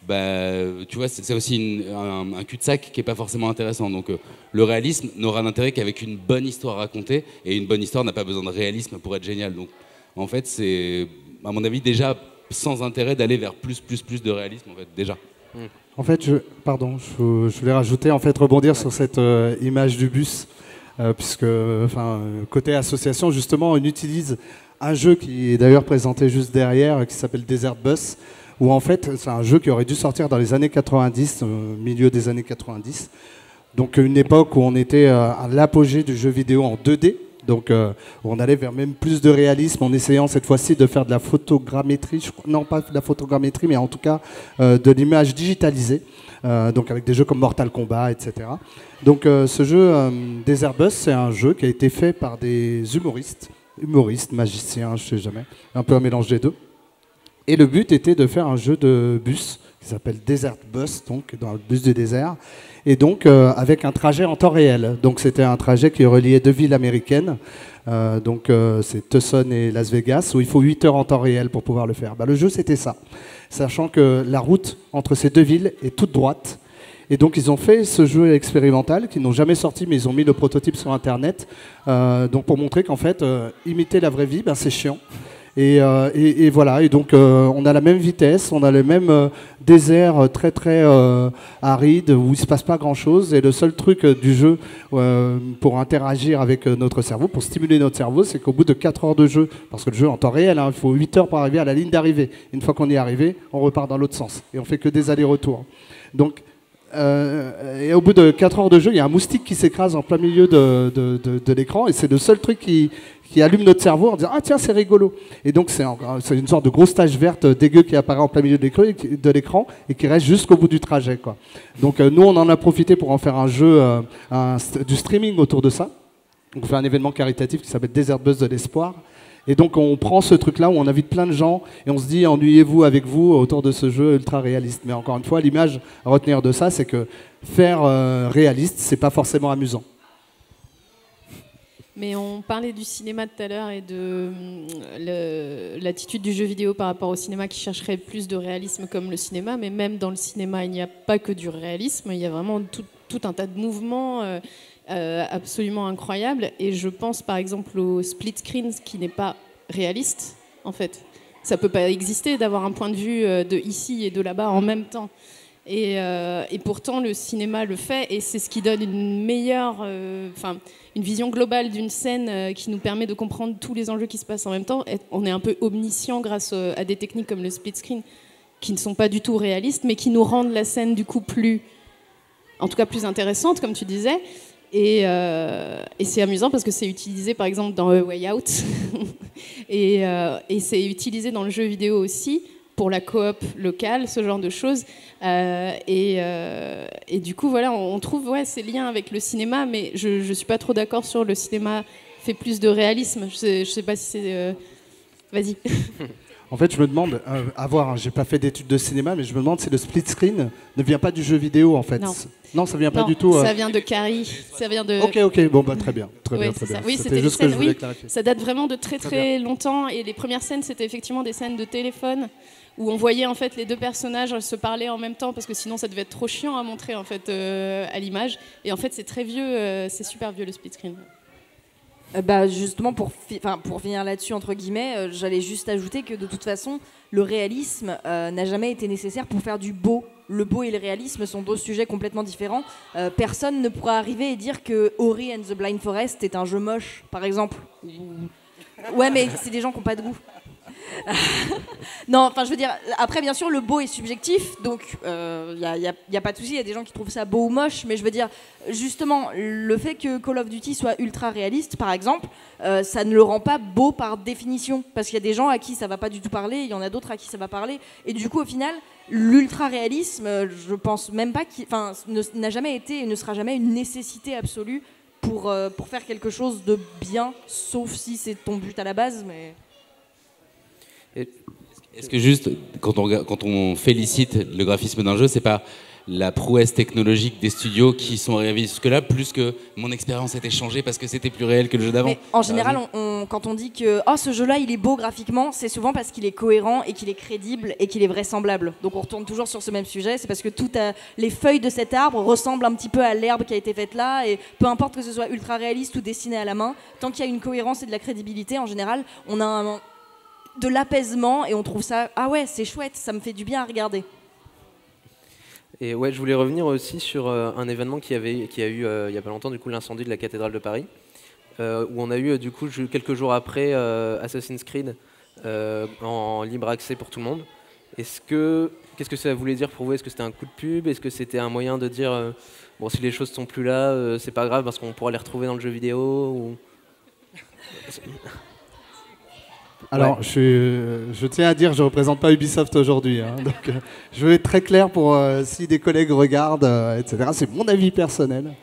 Speaker 3: Tu vois, c'est aussi un cul-de-sac qui n'est pas forcément intéressant. Donc le réalisme n'aura d'intérêt qu'avec une bonne histoire à raconter, et une bonne histoire n'a pas besoin de réalisme pour être géniale. Donc en fait, c'est à mon avis déjà sans intérêt d'aller vers plus de réalisme, en fait, déjà.
Speaker 5: En fait, je voulais rajouter, en fait, rebondir sur cette image du bus, puisque côté association, justement, on utilise un jeu qui est d'ailleurs présenté juste derrière, qui s'appelle Desert Bus, où en fait c'est un jeu qui aurait dû sortir dans les années 90, milieu des années 90, donc une époque où on était à l'apogée du jeu vidéo en 2D, donc on allait vers même plus de réalisme en essayant cette fois-ci de faire de la photogrammétrie, non pas de la photogrammétrie, mais en tout cas de l'image digitalisée, donc avec des jeux comme Mortal Kombat, etc. Donc ce jeu Desert Bus, c'est un jeu qui a été fait par des humoristes, magiciens, je sais jamais, un peu un mélange des deux. Et le but était de faire un jeu de bus qui s'appelle Desert Bus, donc dans le bus du désert, et donc avec un trajet en temps réel. Donc c'était un trajet qui reliait deux villes américaines, c'est Tucson et Las Vegas, où il faut 8 heures en temps réel pour pouvoir le faire. Le jeu c'était ça, sachant que la route entre ces deux villes est toute droite. Et donc ils ont fait ce jeu expérimental qu'ils n'ont jamais sorti, mais ils ont mis le prototype sur internet, donc pour montrer qu'en fait imiter la vraie vie, c'est chiant. Et voilà, et donc on a la même vitesse, on a le même désert très très aride où il ne se passe pas grand chose, et le seul truc du jeu pour interagir avec notre cerveau, pour stimuler notre cerveau, c'est qu'au bout de 4 heures de jeu, parce que le jeu en temps réel, il faut 8 heures pour arriver à la ligne d'arrivée, une fois qu'on y est arrivé, on repart dans l'autre sens et on fait que des allers-retours. Donc et au bout de 4 heures de jeu, il y a un moustique qui s'écrase en plein milieu de l'écran, et c'est le seul truc qui allume notre cerveau en disant ah tiens, c'est rigolo. Et donc c'est une sorte de grosse tache verte dégueu qui apparaît en plein milieu de l'écran et qui reste jusqu'au bout du trajet, quoi. Donc nous on en a profité pour en faire un jeu, du streaming autour de ça. Donc on fait un événement caritatif qui s'appelle Desert Bus de l'espoir. Et donc on prend ce truc-là où on invite plein de gens et on se dit ennuyez-vous avec vous autour de ce jeu ultra réaliste. Mais encore une fois, l'image à retenir de ça, c'est que faire réaliste, c'est pas forcément amusant.
Speaker 4: Mais on parlait du cinéma tout à l'heure et de l'attitude du jeu vidéo par rapport au cinéma qui chercherait plus de réalisme comme le cinéma. Mais même dans le cinéma, il n'y a pas que du réalisme, il y a vraiment tout un tas de mouvements absolument incroyables. Et je pense par exemple au split screen qui n'est pas réaliste en fait. Ça ne peut pas exister d'avoir un point de vue de ici et de là-bas en même temps. Et pourtant le cinéma le fait, et c'est ce qui donne une meilleure, une vision globale d'une scène qui nous permet de comprendre tous les enjeux qui se passent en même temps. On est un peu omniscient grâce à des techniques comme le split screen qui ne sont pas du tout réalistes, mais qui nous rendent la scène du coup plus intéressante, comme tu disais. Et c'est amusant parce que c'est utilisé par exemple dans A Way Out et c'est utilisé dans le jeu vidéo aussi pour la coop locale, ce genre de choses. Et du coup, voilà, on trouve ces liens avec le cinéma, mais je ne suis pas trop d'accord sur le cinéma fait plus de réalisme. Je sais pas si c'est... Vas-y.
Speaker 5: En fait, je me demande, j'ai pas fait d'études de cinéma, mais je me demande si le split screen ne vient pas du jeu vidéo, en fait. Non, ça vient pas du tout.
Speaker 4: Ça vient de Carrie. Ça vient de...
Speaker 5: Ok, bon, très bien. Très bien.
Speaker 4: Oui, c'était juste ce que je voulais clarifier. Ça date vraiment de très très longtemps, et les premières scènes, c'était effectivement des scènes de téléphone où on voyait en fait les deux personnages se parler en même temps, parce que sinon ça devait être trop chiant à montrer en fait à l'image. Et en fait, c'est très vieux, c'est super vieux le split screen.
Speaker 7: Justement, pour finir là-dessus, entre guillemets, j'allais juste ajouter que de toute façon, le réalisme n'a jamais été nécessaire pour faire du beau. le beau et le réalisme sont deux sujets complètement différents. Personne ne pourra arriver et dire que Ori and the Blind Forest est un jeu moche, par exemple. Ouais, mais c'est des gens qui n'ont pas de goût. Non, enfin je veux dire, après bien sûr le beau est subjectif, donc il y a pas de souci, il y a des gens qui trouvent ça beau ou moche, mais je veux dire justement le fait que Call of Duty soit ultra réaliste par exemple, ça ne le rend pas beau par définition, parce qu'il y a des gens à qui ça va pas du tout parler, il y en a d'autres à qui ça va parler, et du coup au final l'ultra réalisme, je pense même pas n'a jamais été et ne sera jamais une nécessité absolue pour faire quelque chose de bien, sauf si c'est ton but à la base, mais...
Speaker 3: Est-ce que juste, quand on félicite le graphisme d'un jeu, c'est pas la prouesse technologique des studios qui sont arrivés jusque-là, plus que mon expérience a été changée parce que c'était plus réel que le jeu d'avant?
Speaker 7: Mais en général, quand on dit que ce jeu-là, il est beau graphiquement, c'est souvent parce qu'il est cohérent et qu'il est crédible et qu'il est vraisemblable. Donc on retourne toujours sur ce même sujet, c'est parce que les feuilles de cet arbre ressemblent un petit peu à l'herbe qui a été faite là, et peu importe que ce soit ultra réaliste ou dessiné à la main, tant qu'il y a une cohérence et de la crédibilité, en général, on a de l'apaisement et on trouve ça, ah ouais, c'est chouette, ça me fait du bien à regarder.
Speaker 1: Et ouais, je voulais revenir aussi sur un événement qui a eu il y a pas longtemps, du coup, l'incendie de la cathédrale de Paris, où on a eu du coup quelques jours après Assassin's Creed en libre accès pour tout le monde. Qu'est-ce que ça voulait dire pour vous? Est-ce que c'était un coup de pub? Est-ce que c'était un moyen de dire bon, si les choses sont plus là, c'est pas grave parce qu'on pourra les retrouver dans le jeu vidéo ou...
Speaker 5: Alors, je tiens à dire, je ne représente pas Ubisoft aujourd'hui, hein, donc je vais être très clair pour si des collègues regardent, etc. C'est mon avis personnel.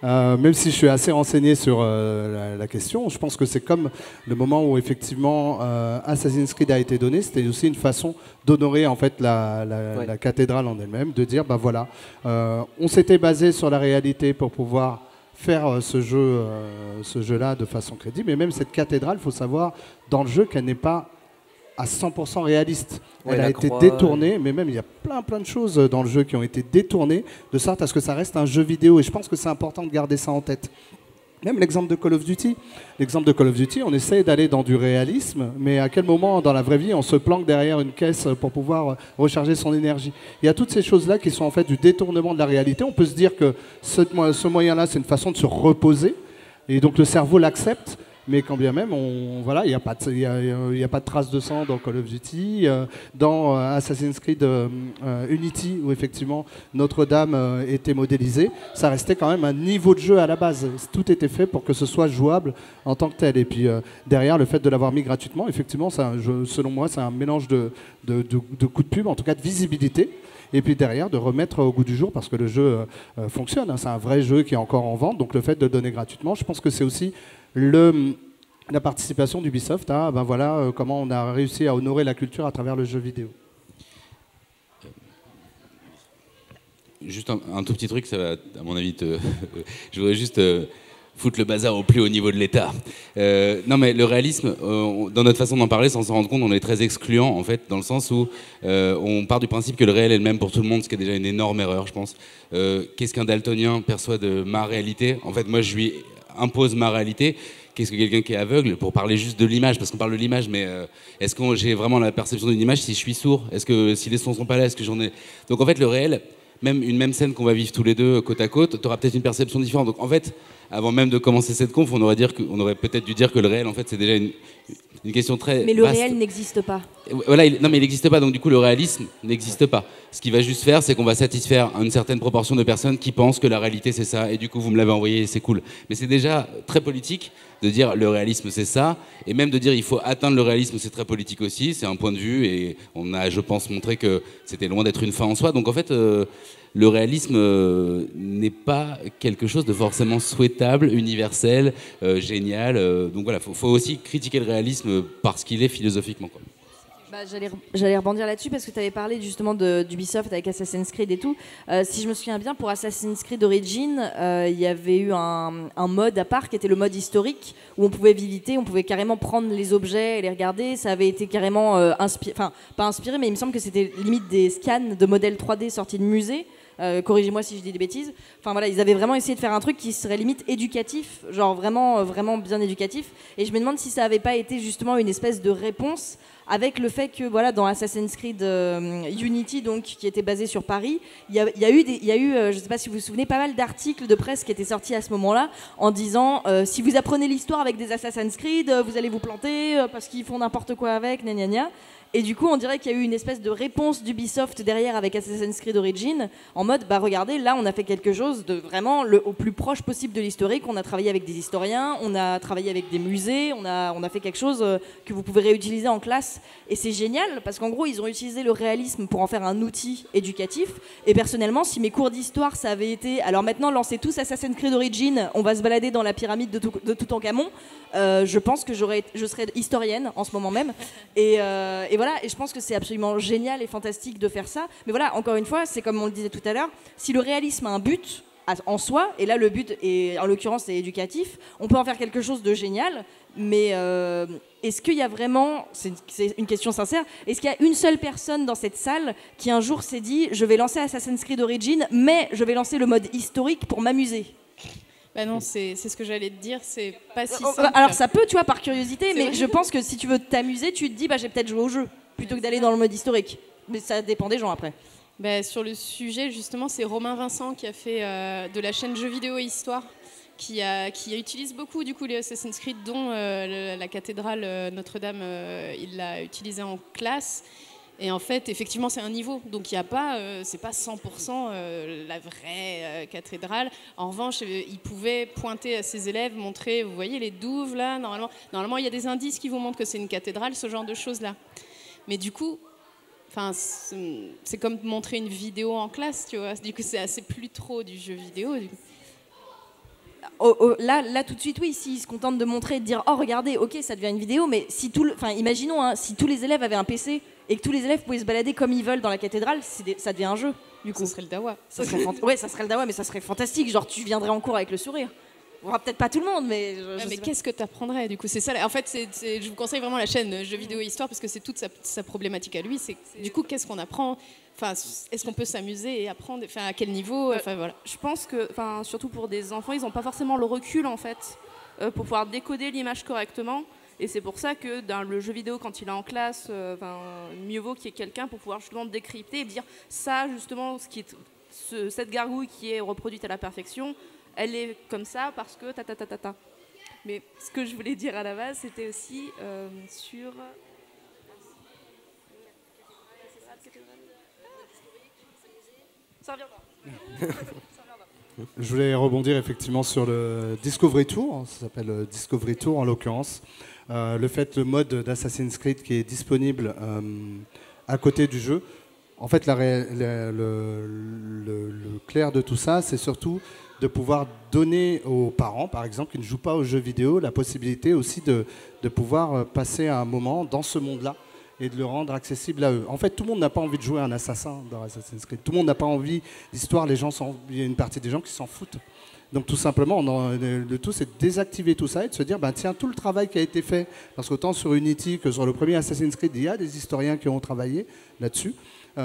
Speaker 5: Même si je suis assez renseigné sur la question, je pense que c'est comme le moment où effectivement Assassin's Creed a été donné, c'était aussi une façon d'honorer en fait la cathédrale en elle-même, de dire bah voilà, on s'était basé sur la réalité pour pouvoir faire ce jeu-là de façon crédible. Mais même cette cathédrale, il faut savoir dans le jeu qu'elle n'est pas à 100% réaliste. Elle a été détournée, mais même il y a plein de choses dans le jeu qui ont été détournées de sorte à ce que ça reste un jeu vidéo. Et je pense que c'est important de garder ça en tête. Même l'exemple de Call of Duty. L'exemple de Call of Duty, on essaie d'aller dans du réalisme, mais à quel moment dans la vraie vie on se planque derrière une caisse pour pouvoir recharger son énergie? Il y a toutes ces choses-là qui sont en fait du détournement de la réalité. On peut se dire que ce moyen-là, c'est une façon de se reposer, et donc le cerveau l'accepte. Mais quand bien même, il n'y a pas de trace de sang dans Call of Duty. Dans Assassin's Creed Unity, où effectivement Notre-Dame était modélisée, ça restait quand même un niveau de jeu à la base. Tout était fait pour que ce soit jouable en tant que tel. Et puis derrière, le fait de l'avoir mis gratuitement, effectivement, selon moi, c'est un mélange de coups de pub, en tout cas de visibilité. Et puis derrière, de remettre au goût du jour, parce que le jeu fonctionne. Hein, c'est un vrai jeu qui est encore en vente. Donc le fait de le donner gratuitement, je pense que c'est aussi la participation d'Ubisoft à comment on a réussi à honorer la culture à travers le jeu vidéo.
Speaker 3: Juste un tout petit truc, ça va, à mon avis, je voudrais juste foutre le bazar au plus haut niveau de l'État. Non, mais le réalisme, dans notre façon d'en parler, sans s'en rendre compte, on est très excluant, en fait, dans le sens où on part du principe que le réel est le même pour tout le monde, ce qui est déjà une énorme erreur, je pense. Qu'est-ce qu'un daltonien perçoit de ma réalité? En fait, moi, je lui impose ma réalité. Qu'est-ce que quelqu'un qui est aveugle, pour parler juste de l'image, parce qu'on parle de l'image, mais est-ce que j'ai vraiment la perception d'une image si je suis sourd? Est-ce que si les sons sont pas là, est-ce que j'en ai... Donc en fait, le réel, même une même scène qu'on va vivre tous les deux côte à côte, tu auras peut-être une perception différente. Donc en fait, avant même de commencer cette conf, on aurait peut-être dû dire que le réel, en fait, c'est déjà une question très
Speaker 7: Mais le
Speaker 3: vaste.
Speaker 7: réel n'existe pas.
Speaker 3: Voilà, non mais il n'existe pas, donc du coup le réalisme n'existe pas. Ce qu'il va juste faire, c'est qu'on va satisfaire une certaine proportion de personnes qui pensent que la réalité c'est ça, et du coup vous me l'avez envoyé et c'est cool. Mais c'est déjà très politique de dire le réalisme c'est ça, et même de dire il faut atteindre le réalisme, c'est très politique aussi, c'est un point de vue, et on a, je pense, montré que c'était loin d'être une fin en soi. Donc en fait, le réalisme n'est pas quelque chose de forcément souhaitable, universel, génial. Donc voilà, faut aussi critiquer le réalisme parce qu'il est philosophiquement, quoi.
Speaker 7: J'allais rebondir là-dessus parce que tu avais parlé justement d'Ubisoft avec Assassin's Creed et tout. Si je me souviens bien, pour Assassin's Creed Origins, il y avait eu un mode à part qui était le mode historique où on pouvait visiter, on pouvait carrément prendre les objets et les regarder. Ça avait été carrément pas inspiré, mais il me semble que c'était limite des scans de modèles 3D sortis de musées. Corrigez-moi si je dis des bêtises. Enfin voilà, ils avaient vraiment essayé de faire un truc qui serait limite éducatif, genre vraiment bien éducatif. Et je me demande si ça n'avait pas été justement une espèce de réponse avec le fait que voilà, dans Assassin's Creed Unity, donc, qui était basé sur Paris, il y a eu, je ne sais pas si vous vous souvenez, pas mal d'articles de presse qui étaient sortis à ce moment-là en disant si vous apprenez l'histoire avec des Assassin's Creed, vous allez vous planter parce qu'ils font n'importe quoi avec, gna gna gna. Et du coup, on dirait qu'il y a eu une espèce de réponse d'Ubisoft derrière avec Assassin's Creed Origins, en mode, bah regardez, là, on a fait quelque chose de vraiment au plus proche possible de l'historique. On a travaillé avec des historiens, on a travaillé avec des musées, on a fait quelque chose que vous pouvez réutiliser en classe. Et c'est génial, parce qu'en gros, ils ont utilisé le réalisme pour en faire un outil éducatif. Et personnellement, si mes cours d'histoire, ça avait été, alors maintenant, lancez tous Assassin's Creed Origins, on va se balader dans la pyramide de Toutankhamon, je pense que je serais historienne en ce moment même. Et voilà, et je pense que c'est absolument génial et fantastique de faire ça. Mais voilà, encore une fois, c'est comme on le disait tout à l'heure, si le réalisme a un but en soi, et là le but est, en l'occurrence, c'est éducatif, on peut en faire quelque chose de génial, mais est-ce qu'il y a vraiment, c'est une question sincère, est-ce qu'il y a une seule personne dans cette salle qui un jour s'est dit je vais lancer Assassin's Creed Origins, mais je vais lancer le mode historique pour m'amuser?
Speaker 4: Bah non, c'est ce que j'allais te dire, c'est pas si simple.
Speaker 7: Alors ça peut, tu vois, par curiosité, mais je pense que si tu veux t'amuser, tu te dis bah j'ai peut-être joué au jeu plutôt que d'aller dans le mode historique. Mais ça dépend des gens après.
Speaker 4: Bah, sur le sujet, justement, c'est Romain Vincent qui a fait de la chaîne Jeux vidéo et Histoire, qui utilise beaucoup du coup les Assassin's Creed, dont la cathédrale Notre-Dame, il l'a utilisé en classe. Et en fait, effectivement, c'est un niveau. Donc, il y a pas, c'est pas 100% la vraie cathédrale. En revanche, il pouvait pointer à ses élèves, montrer, vous voyez les douves là, normalement, il y a des indices qui vous montrent que c'est une cathédrale, ce genre de choses-là. Mais du coup, c'est comme montrer une vidéo en classe, tu vois. Du coup, c'est plus trop du jeu vidéo. Du coup.
Speaker 7: Là, tout de suite, oui, s'ils se contentent de montrer et de dire oh, regardez, ok, ça devient une vidéo, mais si imaginons, hein, si tous les élèves avaient un PC et que tous les élèves pouvaient se balader comme ils veulent dans la cathédrale, ça devient un jeu, du coup.
Speaker 4: Ça serait le dawa.
Speaker 7: Ouais, ça serait le dawa, mais ça serait fantastique. Genre, tu viendrais en cours avec le sourire. On aura peut-être pas tout le monde, mais...
Speaker 4: mais qu'est-ce que tu apprendrais, du coup? C'est ça, en fait, je vous conseille vraiment la chaîne Jeux vidéo et Histoire, parce que c'est toute sa problématique à lui. C'est du coup, qu'est-ce qu'on apprend? Enfin, est-ce qu'on peut s'amuser et apprendre? Enfin, à quel niveau? Enfin, voilà.
Speaker 6: Je pense que, surtout pour des enfants, ils n'ont pas forcément le recul, en fait, pour pouvoir décoder l'image correctement. Et c'est pour ça que dans le jeu vidéo, quand il est en classe, mieux vaut qu'il y ait quelqu'un pour pouvoir justement décrypter et dire ça, justement, cette gargouille qui est reproduite à la perfection, elle est comme ça parce que ta. Mais ce que je voulais dire à la base, c'était aussi sur... Ça reviendra.
Speaker 5: Je voulais rebondir effectivement sur le Discovery Tour, ça s'appelle Discovery Tour en l'occurrence. Le mode d'Assassin's Creed qui est disponible à côté du jeu. En fait, le clair de tout ça, c'est surtout de pouvoir donner aux parents, par exemple, qui ne jouent pas aux jeux vidéo, la possibilité aussi de pouvoir passer un moment dans ce monde-là et de le rendre accessible à eux. En fait, tout le monde n'a pas envie de jouer un assassin dans Assassin's Creed. Tout le monde n'a pas envie d'histoire. Il y a une partie des gens qui s'en foutent. Donc tout simplement, le tout, c'est de désactiver tout ça et de se dire, tiens, tout le travail qui a été fait, parce qu'autant sur Unity que sur le premier Assassin's Creed, il y a des historiens qui ont travaillé là-dessus,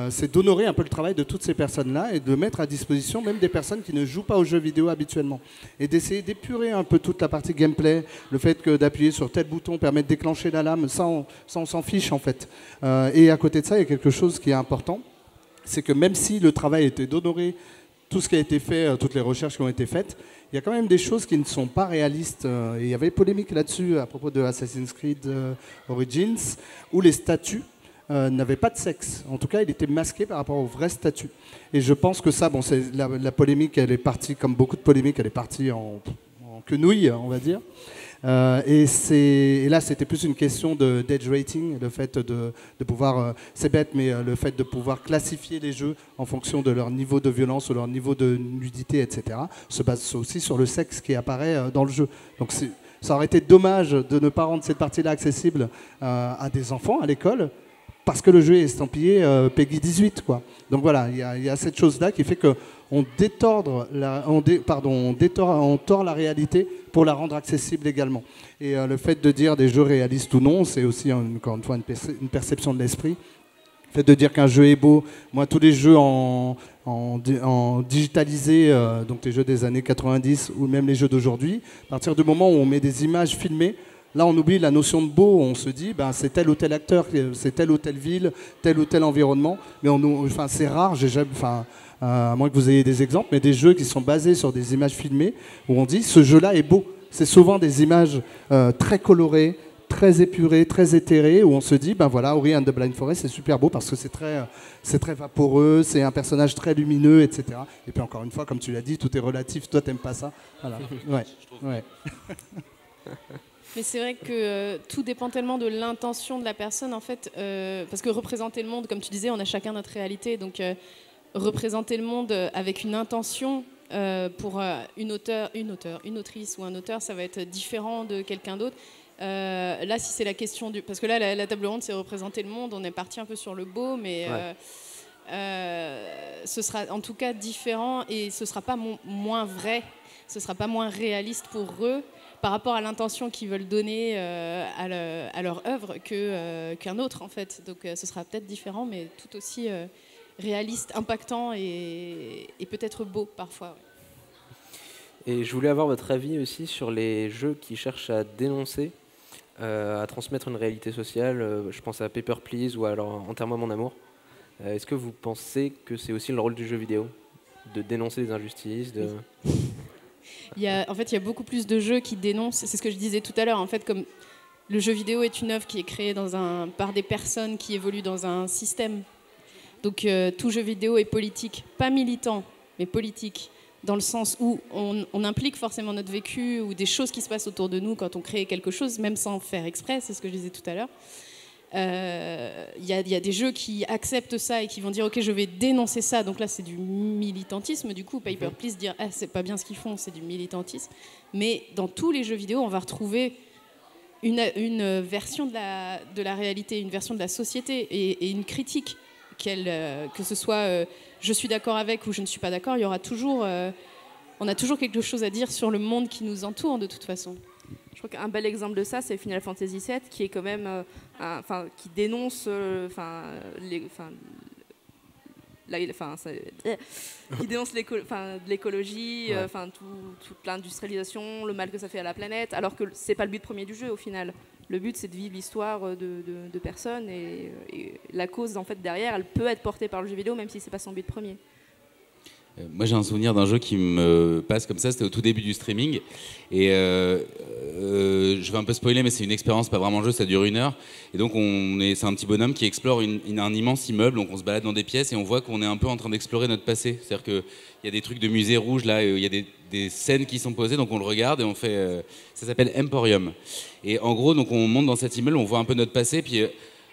Speaker 5: c'est d'honorer un peu le travail de toutes ces personnes-là et de mettre à disposition même des personnes qui ne jouent pas aux jeux vidéo habituellement. Et d'essayer d'épurer un peu toute la partie gameplay, le fait que d'appuyer sur tel bouton permet de déclencher l'alarme, ça on s'en fiche en fait. Et à côté de ça, il y a quelque chose qui est important, c'est que même si le travail était d'honorer tout ce qui a été fait, toutes les recherches qui ont été faites, il y a quand même des choses qui ne sont pas réalistes. Et il y avait polémique là-dessus à propos de Assassin's Creed Origins, où les statues n'avait pas de sexe. En tout cas, il était masqué par rapport au vrai statut. Et je pense que ça, c'est la polémique, elle est partie, comme beaucoup de polémiques, elle est partie en quenouille, on va dire. Et là, c'était plus une question d'edge rating, le fait de pouvoir, c'est bête, mais le fait de pouvoir classifier les jeux en fonction de leur niveau de violence ou leur niveau de nudité, etc., se base aussi sur le sexe qui apparaît dans le jeu. Donc ça aurait été dommage de ne pas rendre cette partie-là accessible à des enfants à l'école, parce que le jeu est estampillé Peggy 18, quoi. Donc voilà, il y a cette chose-là qui fait qu'on tord la réalité pour la rendre accessible également. Et le fait de dire des jeux réalistes ou non, c'est aussi, encore une fois, une perception de l'esprit. Le fait de dire qu'un jeu est beau, moi, tous les jeux en digitalisé, donc les jeux des années 90 ou même les jeux d'aujourd'hui, à partir du moment où on met des images filmées, Là, on oublie la notion de beau. On se dit, ben, c'est tel ou tel acteur, c'est telle ou telle ville, tel ou tel environnement. Mais enfin, c'est rare. À moins que vous ayez des exemples, mais des jeux qui sont basés sur des images filmées où on dit, ce jeu-là est beau. C'est souvent des images très colorées, très épurées, très éthérées, où on se dit, ben voilà, Ori and the Blind Forest, c'est super beau parce que c'est très vaporeux, c'est un personnage très lumineux, etc. Et puis encore une fois, comme tu l'as dit, tout est relatif. Toi, t'aimes pas ça. Voilà. Ouais.
Speaker 4: Mais c'est vrai que tout dépend tellement de l'intention de la personne, en fait, parce que représenter le monde, comme tu disais, on a chacun notre réalité, donc représenter le monde avec une intention pour une autrice ou un auteur, ça va être différent de quelqu'un d'autre. Là, si c'est la question du... Parce que là, la table ronde, c'est représenter le monde, on est parti un peu sur le beau, mais ce sera en tout cas différent et ce sera pas moins vrai, ce sera pas moins réaliste pour eux par rapport à l'intention qu'ils veulent donner à leur œuvre qu'un autre, en fait. Donc ce sera peut-être différent, mais tout aussi réaliste, impactant et peut-être beau parfois. Ouais.
Speaker 1: Et je voulais avoir votre avis aussi sur les jeux qui cherchent à dénoncer, à transmettre une réalité sociale. Je pense à Paper Please ou alors Enterre-moi mon amour. Est-ce que vous pensez que c'est aussi le rôle du jeu vidéo de dénoncer les injustices
Speaker 4: En fait, il y a beaucoup plus de jeux qui dénoncent. C'est ce que je disais tout à l'heure. En fait, comme le jeu vidéo est une œuvre qui est créée par des personnes qui évoluent dans un système. Donc, tout jeu vidéo est politique. Pas militant, mais politique. Dans le sens où on implique forcément notre vécu ou des choses qui se passent autour de nous quand on crée quelque chose, même sans faire exprès. C'est ce que je disais tout à l'heure. Il y a des jeux qui acceptent ça et qui vont dire ok, je vais dénoncer ça, donc là c'est du militantisme. Du coup, Paper Please, dire c'est pas bien ce qu'ils font, c'est du militantisme. Mais dans tous les jeux vidéo, on va retrouver une version de la réalité, une version de la société et une critique, que ce soit je suis d'accord avec ou je ne suis pas d'accord. Il y aura toujours, on a toujours quelque chose à dire sur le monde qui nous entoure de toute façon.
Speaker 6: Je crois qu'un bel exemple de ça, c'est Final Fantasy VII, qui est quand même, qui dénonce, qui dénonce l'écologie, toute l'industrialisation, le mal que ça fait à la planète, alors que c'est pas le but premier du jeu au final. Le but, c'est de vivre l'histoire de personnes et la cause en fait derrière, elle peut être portée par le jeu vidéo, même si c'est pas son but premier.
Speaker 3: Moi j'ai un souvenir d'un jeu qui me passe comme ça, c'était au tout début du streaming et je vais un peu spoiler, mais c'est une expérience, pas vraiment un jeu, ça dure 1 heure et donc c'est un petit bonhomme qui explore un immense immeuble, donc on se balade dans des pièces et on voit qu'on est un peu en train d'explorer notre passé, c'est-à-dire qu'il y a des trucs de musée rouge là, il y a des scènes qui sont posées, donc on le regarde et on fait, ça s'appelle Emporium et en gros donc on monte dans cet immeuble, on voit un peu notre passé puis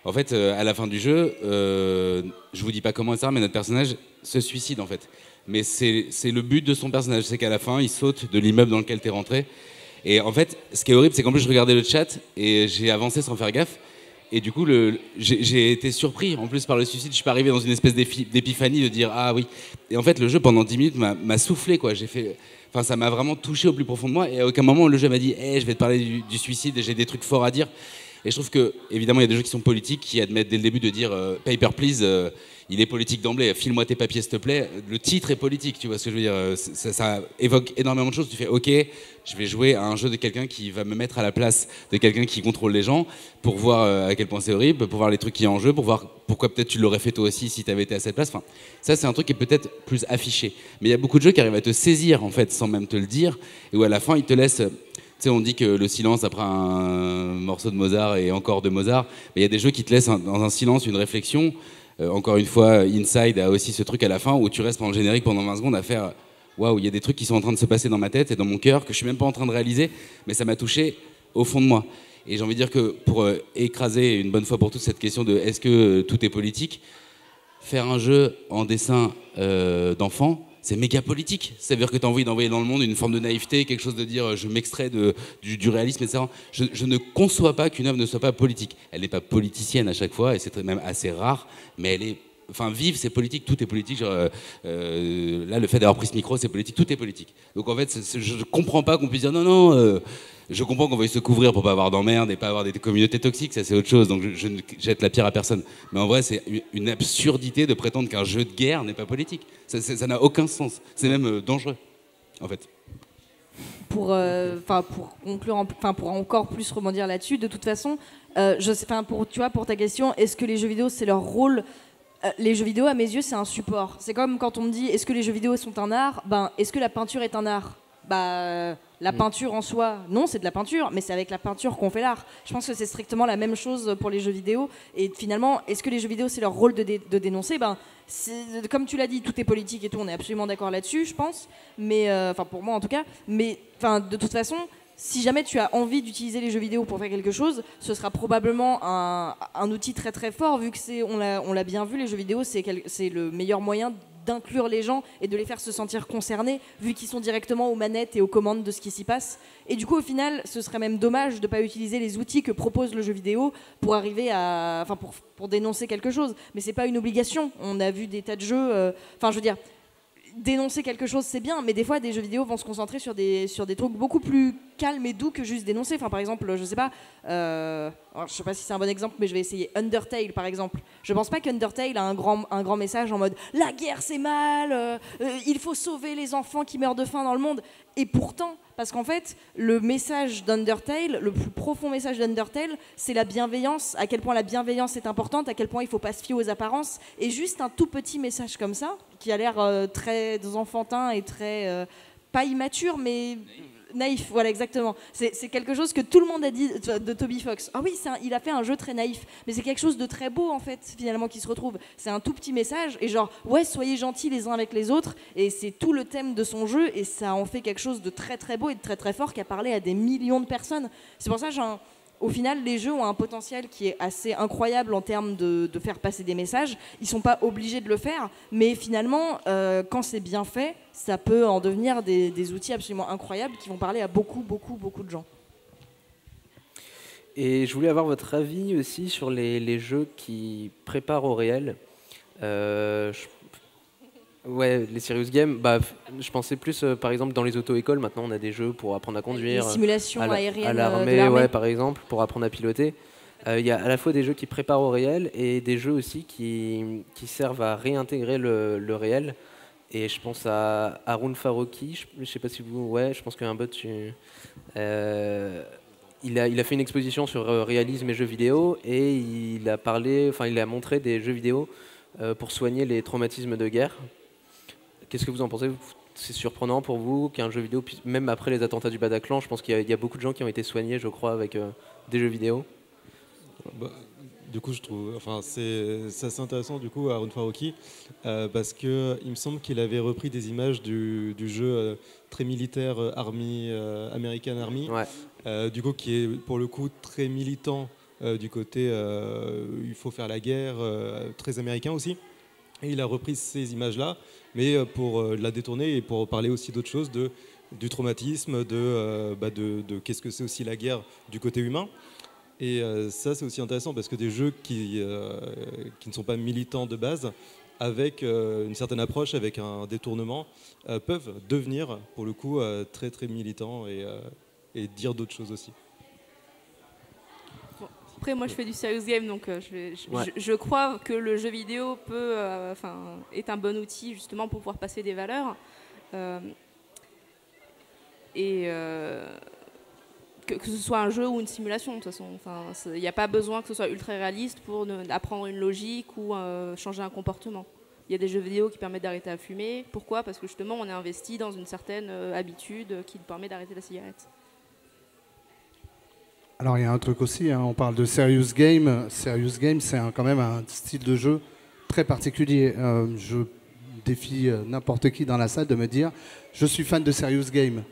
Speaker 3: en fait à la fin du jeu, je vous dis pas comment ça, mais notre personnage se suicide en fait. Mais c'est le but de son personnage, c'est qu'à la fin, il saute de l'immeuble dans lequel tu es rentré. Et en fait, ce qui est horrible, c'est qu'en plus, je regardais le chat et j'ai avancé sans faire gaffe. Et du coup, j'ai été surpris en plus par le suicide. Je suis pas arrivé dans une espèce d'épiphanie de dire ah oui. Et en fait, le jeu pendant 10 minutes m'a soufflé quoi. Ça m'a vraiment touché au plus profond de moi. Et à aucun moment, le jeu m'a dit je vais te parler du suicide. J'ai des trucs forts à dire. Et je trouve que évidemment, il y a des jeux qui sont politiques, qui admettent dès le début de dire Paper Please. Il est politique d'emblée, file-moi tes papiers s'il te plaît. Le titre est politique, tu vois ce que je veux dire. Ça évoque énormément de choses. Tu fais ok, je vais jouer à un jeu de quelqu'un qui va me mettre à la place de quelqu'un qui contrôle les gens pour voir à quel point c'est horrible, pour voir les trucs qu'il y a en jeu, pour voir pourquoi peut-être tu l'aurais fait toi aussi si tu avais été à cette place. Enfin, ça c'est un truc qui est peut-être plus affiché. Mais il y a beaucoup de jeux qui arrivent à te saisir en fait sans même te le dire et où à la fin ils te laissent... Tu sais, on dit que le silence après un morceau de Mozart et encore de Mozart, mais il y a des jeux qui te laissent dans un silence une réflexion. Encore une fois, Inside a aussi ce truc à la fin où tu restes pendant le générique pendant 20 secondes à faire waouh, il y a des trucs qui sont en train de se passer dans ma tête et dans mon cœur que je suis même pas en train de réaliser, mais ça m'a touché au fond de moi. Et j'ai envie de dire que pour écraser une bonne fois pour toutes cette question de est-ce que tout est politique, faire un jeu en dessin d'enfant, c'est méga politique. C'est-à-dire que tu as envie d'envoyer dans le monde une forme de naïveté, quelque chose de dire je m'extrais du réalisme, etc. Je ne conçois pas qu'une œuvre ne soit pas politique. Elle n'est pas politicienne à chaque fois, et c'est même assez rare, mais elle est... Enfin, vive, c'est politique, tout est politique. Là, le fait d'avoir pris ce micro, c'est politique, tout est politique. Donc en fait, je ne comprends pas qu'on puisse dire non, je comprends qu'on veuille se couvrir pour pas avoir d'emmerde et pas avoir des communautés toxiques, ça c'est autre chose, donc je ne jette la pierre à personne. Mais en vrai, c'est une absurdité de prétendre qu'un jeu de guerre n'est pas politique. Ça n'a aucun sens, c'est même dangereux, en fait.
Speaker 7: pour conclure, pour encore plus rebondir là-dessus, de toute façon, pour ta question, est-ce que les jeux vidéo, c'est leur rôle? Les jeux vidéo, à mes yeux, c'est un support. C'est comme quand on me dit, est-ce que les jeux vidéo sont un art? Est-ce que la peinture est un art? La peinture en soi, non, c'est de la peinture, mais c'est avec la peinture qu'on fait l'art. Je pense que c'est strictement la même chose pour les jeux vidéo. Et finalement, est-ce que les jeux vidéo, c'est leur rôle de dénoncer? Comme tu l'as dit, tout est politique et tout, on est absolument d'accord là-dessus, je pense. Mais, pour moi en tout cas. Mais de toute façon, si jamais tu as envie d'utiliser les jeux vidéo pour faire quelque chose, ce sera probablement un outil très très fort, vu que on l'a bien vu, les jeux vidéo, c'est le meilleur moyen d'inclure les gens et de les faire se sentir concernés, vu qu'ils sont directement aux manettes et aux commandes de ce qui s'y passe. Et du coup, au final, ce serait même dommage de ne pas utiliser les outils que propose le jeu vidéo pour arriver à, pour dénoncer quelque chose. Mais c'est pas une obligation. On a vu des tas de jeux. Je veux dire, dénoncer quelque chose, c'est bien, mais des fois, des jeux vidéo vont se concentrer sur des trucs beaucoup plus calmes et doux que juste dénoncer. Par exemple, je sais pas, je sais pas si c'est un bon exemple, mais je vais essayer. Undertale, par exemple. Je pense pas qu'Undertale a un grand message en mode la guerre c'est mal, il faut sauver les enfants qui meurent de faim dans le monde. Et pourtant, parce qu'en fait, le message d'Undertale, le plus profond message d'Undertale, c'est la bienveillance, à quel point la bienveillance est importante, à quel point il faut pas se fier aux apparences. Et juste un tout petit message comme ça, qui a l'air très enfantin et très pas immature, mais naïf, voilà, exactement. C'est quelque chose que tout le monde a dit de Toby Fox. Ah oui, il a fait un jeu très naïf, mais c'est quelque chose de très beau, en fait, finalement, qui se retrouve. C'est un tout petit message, et genre, ouais, soyez gentils les uns avec les autres, et c'est tout le thème de son jeu, et ça en fait quelque chose de très très beau et de très très fort qui a parlé à des millions de personnes. C'est pour ça que au final, les jeux ont un potentiel qui est assez incroyable en termes de faire passer des messages. Ils ne sont pas obligés de le faire, mais finalement, quand c'est bien fait, ça peut en devenir des outils absolument incroyables qui vont parler à beaucoup, beaucoup, beaucoup de gens.
Speaker 1: Et je voulais avoir votre avis aussi sur les jeux qui préparent au réel. Ouais, les serious games, je pensais plus, par exemple, dans les auto-écoles, maintenant on a des jeux pour apprendre à conduire.
Speaker 7: Les simulations aériennes
Speaker 1: à l'armée, ouais, par exemple, pour apprendre à piloter. Il y a à la fois des jeux qui préparent au réel et des jeux aussi qui servent à réintégrer le réel. Et je pense à Haroun Farokhi, je sais pas si vous... Ouais, je pense qu'un bot... Il a fait une exposition sur réalisme et jeux vidéo et il a montré des jeux vidéo pour soigner les traumatismes de guerre. Qu'est-ce que vous en pensez? C'est surprenant pour vous qu'un jeu vidéo, même après les attentats du Bataclan, je pense qu'il y a beaucoup de gens qui ont été soignés, je crois, avec des jeux vidéo.
Speaker 2: Du coup, je trouve, c'est assez intéressant du coup, Haroun Farokhi, parce que il me semble qu'il avait repris des images du jeu très militaire American Army, ouais. Du coup, qui est pour le coup très militant du côté il faut faire la guerre, très américain aussi. Et il a repris ces images-là, mais pour la détourner et pour parler aussi d'autres choses, du traumatisme, de qu'est-ce que c'est aussi la guerre du côté humain. Et ça, c'est aussi intéressant parce que des jeux qui ne sont pas militants de base, avec une certaine approche, avec un détournement, peuvent devenir, pour le coup, très très militants et dire d'autres choses aussi.
Speaker 6: Après, moi, je fais du serious game, donc je crois que le jeu vidéo est un bon outil justement pour pouvoir passer des valeurs. Que ce soit un jeu ou une simulation, de toute façon. Il n'y a pas besoin que ce soit ultra réaliste pour apprendre une logique ou changer un comportement. Il y a des jeux vidéo qui permettent d'arrêter à fumer. Pourquoi? Parce que justement, on est investi dans une certaine habitude qui permet d'arrêter la cigarette.
Speaker 5: Alors il y a un truc aussi, on parle de serious game. Serious game, c'est quand même un style de jeu très particulier. Je défie n'importe qui dans la salle de me dire « je suis fan de serious game ».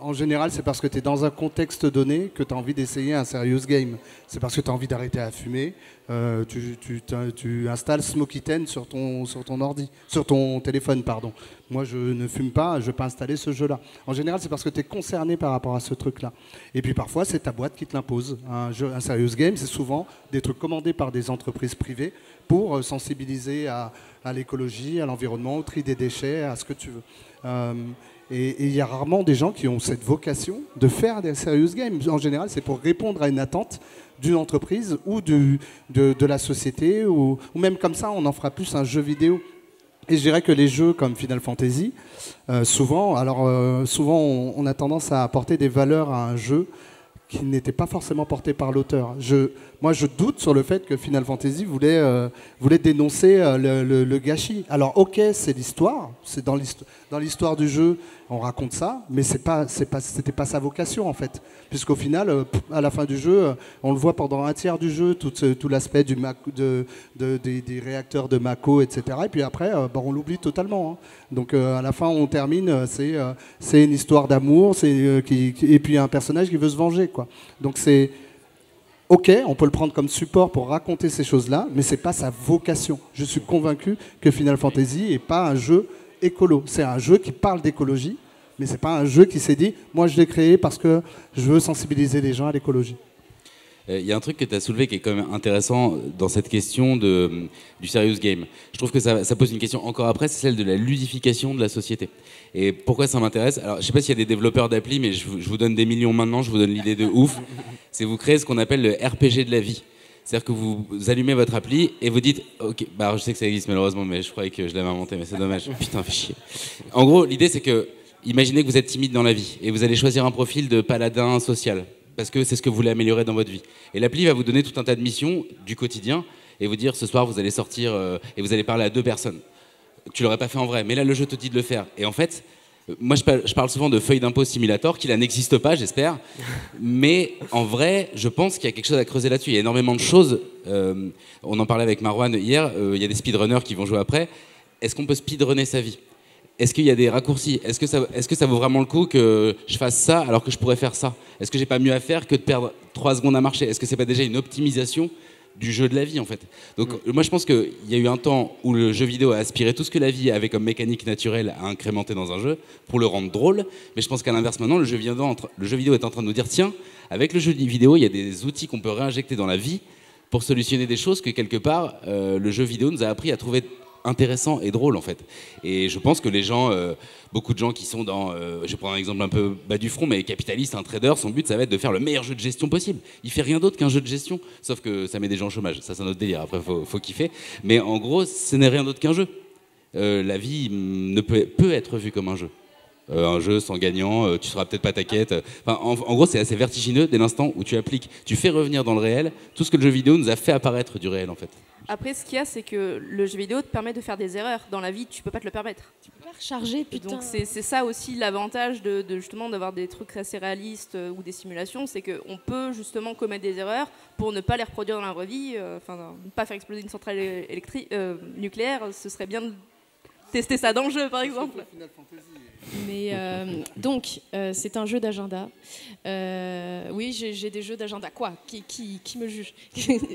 Speaker 5: En général, c'est parce que tu es dans un contexte donné que tu as envie d'essayer un serious game. C'est parce que tu as envie d'arrêter à fumer. Tu installes Smoky 10 sur ton téléphone, pardon. Moi, je ne fume pas, je ne vais pas installer ce jeu-là. En général, c'est parce que tu es concerné par rapport à ce truc-là. Et puis parfois, c'est ta boîte qui te l'impose. Un serious game, c'est souvent des trucs commandés par des entreprises privées pour sensibiliser à l'écologie, à l'environnement, au tri des déchets, à ce que tu veux. Et il y a rarement des gens qui ont cette vocation de faire des serious games. En général, c'est pour répondre à une attente d'une entreprise ou de la société, ou même comme ça, on en fera plus un jeu vidéo Et je dirais que les jeux comme Final Fantasy, souvent, on a tendance à apporter des valeurs à un jeu qui n'était pas forcément porté par l'auteur. Moi, je doute sur le fait que Final Fantasy voulait dénoncer le gâchis. Alors, ok, c'est l'histoire, c'est dans l'histoire du jeu, on raconte ça, mais c'était pas sa vocation en fait, puisqu'au final, à la fin du jeu, on le voit pendant un tiers du jeu, tout l'aspect des réacteurs de Mako, etc. Et puis après, on l'oublie totalement. Hein. Donc, à la fin, on termine, c'est une histoire d'amour, et puis un personnage qui veut se venger, quoi. Donc c'est ok, on peut le prendre comme support pour raconter ces choses-là, mais c'est pas sa vocation. Je suis convaincu que Final Fantasy est pas un jeu écolo. C'est un jeu qui parle d'écologie, mais c'est pas un jeu qui s'est dit, moi je l'ai créé parce que je veux sensibiliser les gens à l'écologie.
Speaker 3: Il y a un truc que tu as soulevé qui est quand même intéressant dans cette question du serious game. Je trouve que ça pose une question encore après, c'est celle de la ludification de la société. Et pourquoi ça m'intéresse? Alors, je ne sais pas s'il y a des développeurs d'appli, mais je vous donne des millions maintenant, je vous donne l'idée de ouf. C'est vous créez ce qu'on appelle le RPG de la vie. C'est-à-dire que vous allumez votre appli et vous dites, ok, je sais que ça existe malheureusement, mais je croyais que je l'avais inventé, mais c'est dommage. Putain, fait chier. En gros, l'idée c'est que, imaginez que vous êtes timide dans la vie et vous allez choisir un profil de paladin social. Parce que c'est ce que vous voulez améliorer dans votre vie. Et l'appli va vous donner tout un tas de missions du quotidien et vous dire ce soir vous allez sortir et vous allez parler à 2 personnes. Tu l'aurais pas fait en vrai, mais là le jeu te dit de le faire. Et en fait, moi je parle souvent de feuille d'impôt simulator, qui là n'existe pas, j'espère. Mais en vrai, je pense qu'il y a quelque chose à creuser là-dessus. Il y a énormément de choses. On en parlait avec Marwan hier. Il y a des speedrunners qui vont jouer après. Est-ce qu'on peut speedrunner sa vie ? Est-ce qu'il y a des raccourcis? Est-ce que ça vaut vraiment le coup que je fasse ça alors que je pourrais faire ça? Est-ce que j'ai pas mieux à faire que de perdre 3 secondes à marcher? Est-ce que c'est pas déjà une optimisation du jeu de la vie en fait? Donc moi je pense qu'il y a eu un temps où le jeu vidéo a aspiré tout ce que la vie avait comme mécanique naturelle à incrémenter dans un jeu pour le rendre drôle, mais je pense qu'à l'inverse maintenant le jeu vidéo est en train de nous dire tiens, avec le jeu vidéo il y a des outils qu'on peut réinjecter dans la vie pour solutionner des choses que quelque part le jeu vidéo nous a appris à trouver intéressant et drôle en fait. Et je pense que les gens, beaucoup de gens qui sont dans, je prends un exemple un peu bas du front, mais capitaliste, un trader, son but ça va être de faire le meilleur jeu de gestion possible. Il fait rien d'autre qu'un jeu de gestion, sauf que ça met des gens au chômage. Ça c'est un autre délire, après faut kiffer. Mais en gros, ce n'est rien d'autre qu'un jeu. La vie ne peut être vue comme un jeu. Un jeu sans gagnant, tu seras peut-être pas ta quête. Enfin, en gros, c'est assez vertigineux dès l'instant où tu fais revenir dans le réel tout ce que le jeu vidéo nous a fait apparaître du réel en fait.
Speaker 6: Après, ce qu'il y a, c'est que le jeu vidéo te permet de faire des erreurs. Dans la vie, tu peux pas te le permettre.
Speaker 4: Tu peux pas recharger, putain.
Speaker 6: Donc c'est ça aussi l'avantage de justement d'avoir des trucs assez réalistes ou des simulations, c'est qu'on peut justement commettre des erreurs pour ne pas les reproduire dans la vraie vie. Ne pas faire exploser une centrale nucléaire, ce serait bien de tester ça dans le jeu, par exemple.
Speaker 4: Mais donc, c'est un jeu d'agenda. Oui, j'ai des jeux d'agenda. Quoi ? Qui me juge ?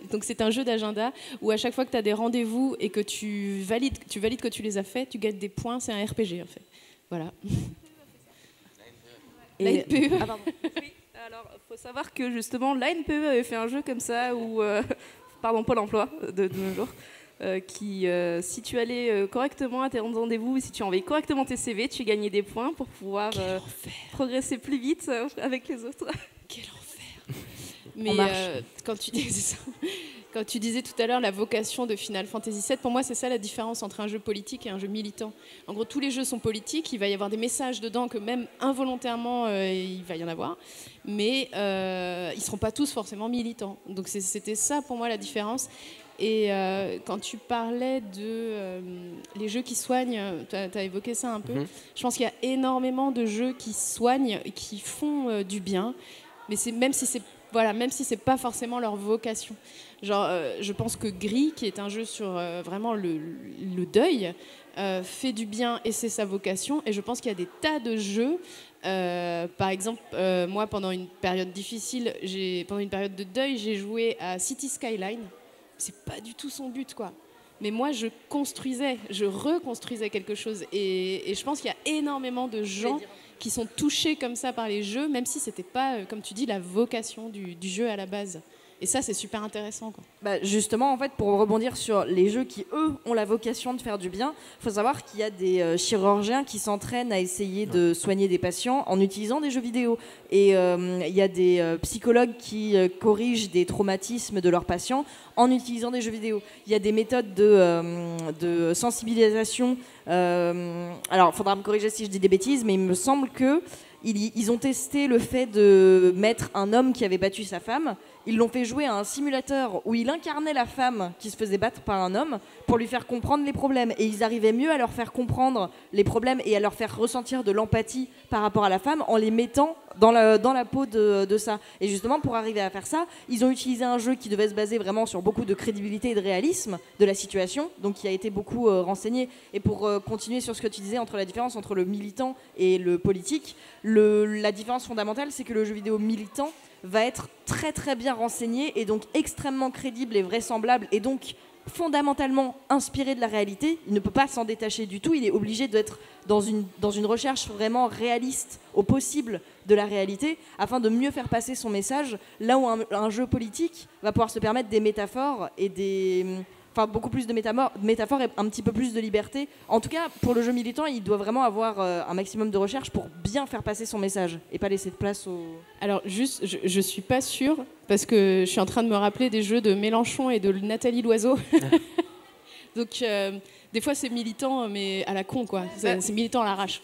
Speaker 4: Donc, c'est un jeu d'agenda où à chaque fois que tu as des rendez-vous et que tu valides que tu les as faits, tu gagnes des points. C'est un RPG, en fait. Voilà. La NPE.
Speaker 6: Ah, pardon. Oui, alors, il faut savoir que justement, la NPE avait fait un jeu comme ça où... Pôle emploi de nos jours. Qui, si tu allais correctement à tes rendez-vous, si tu envoyais correctement tes CV, tu gagnais des points pour pouvoir progresser plus vite avec les autres.
Speaker 4: Quel enfer. Mais quand tu disais tout à l'heure la vocation de Final Fantasy VII, pour moi c'est ça la différence entre un jeu politique et un jeu militant. En gros, tous les jeux sont politiques, il va y avoir des messages dedans que même involontairement il va y en avoir, mais ils ne seront pas tous forcément militants. Donc c'était ça pour moi la différence. Et quand tu parlais de les jeux qui soignent, tu as évoqué ça un peu, je pense qu'il y a énormément de jeux qui soignent, qui font du bien, mais même si c'est pas forcément leur vocation. Genre, je pense que Gris, qui est un jeu sur vraiment le deuil, fait du bien et c'est sa vocation. Et je pense qu'il y a des tas de jeux. Par exemple, moi, pendant une période difficile, pendant une période de deuil, j'ai joué à City Skyline. C'est pas du tout son but, quoi. Mais moi, je reconstruisais quelque chose. Et je pense qu'il y a énormément de gens qui sont touchés comme ça par les jeux, même si c'était pas, comme tu dis, la vocation du jeu à la base. Et ça, c'est super intéressant, quoi.
Speaker 7: Bah, justement, en fait, pour rebondir sur les jeux qui, eux, ont la vocation de faire du bien, il faut savoir qu'il y a des chirurgiens qui s'entraînent à essayer de soigner des patients en utilisant des jeux vidéo. Et il y a des psychologues qui corrigent des traumatismes de leurs patients en utilisant des jeux vidéo. Il y a des méthodes de sensibilisation. Alors, il faudra me corriger si je dis des bêtises, mais il me semble qu'ils ont testé le fait de mettre un homme qui avait battu sa femme. Ils l'ont fait jouer à un simulateur où il incarnait la femme qui se faisait battre par un homme pour lui faire comprendre les problèmes. Et ils arrivaient mieux à leur faire comprendre les problèmes et à leur faire ressentir de l'empathie par rapport à la femme en les mettant dans la peau de ça. Et justement, pour arriver à faire ça, ils ont utilisé un jeu qui devait se baser vraiment sur beaucoup de crédibilité et de réalisme de la situation, donc qui a été beaucoup renseigné. Et pour continuer sur ce que tu disais entre la différence entre le militant et le politique, la différence fondamentale, c'est que le jeu vidéo militant va être très très bien renseigné et donc extrêmement crédible et vraisemblable et donc fondamentalement inspiré de la réalité. Il ne peut pas s'en détacher du tout, il est obligé d'être dans une recherche vraiment réaliste au possible de la réalité afin de mieux faire passer son message, là où un jeu politique va pouvoir se permettre des métaphores et beaucoup plus de métaphores et un petit peu plus de liberté. En tout cas, pour le jeu militant, il doit vraiment avoir un maximum de recherche pour bien faire passer son message et pas laisser de place au...
Speaker 4: Alors juste, je suis pas sûre, parce que je suis en train de me rappeler des jeux de Mélenchon et de Nathalie Loiseau. Donc des fois c'est militant, mais à la con, quoi. C'est militant à l'arrache.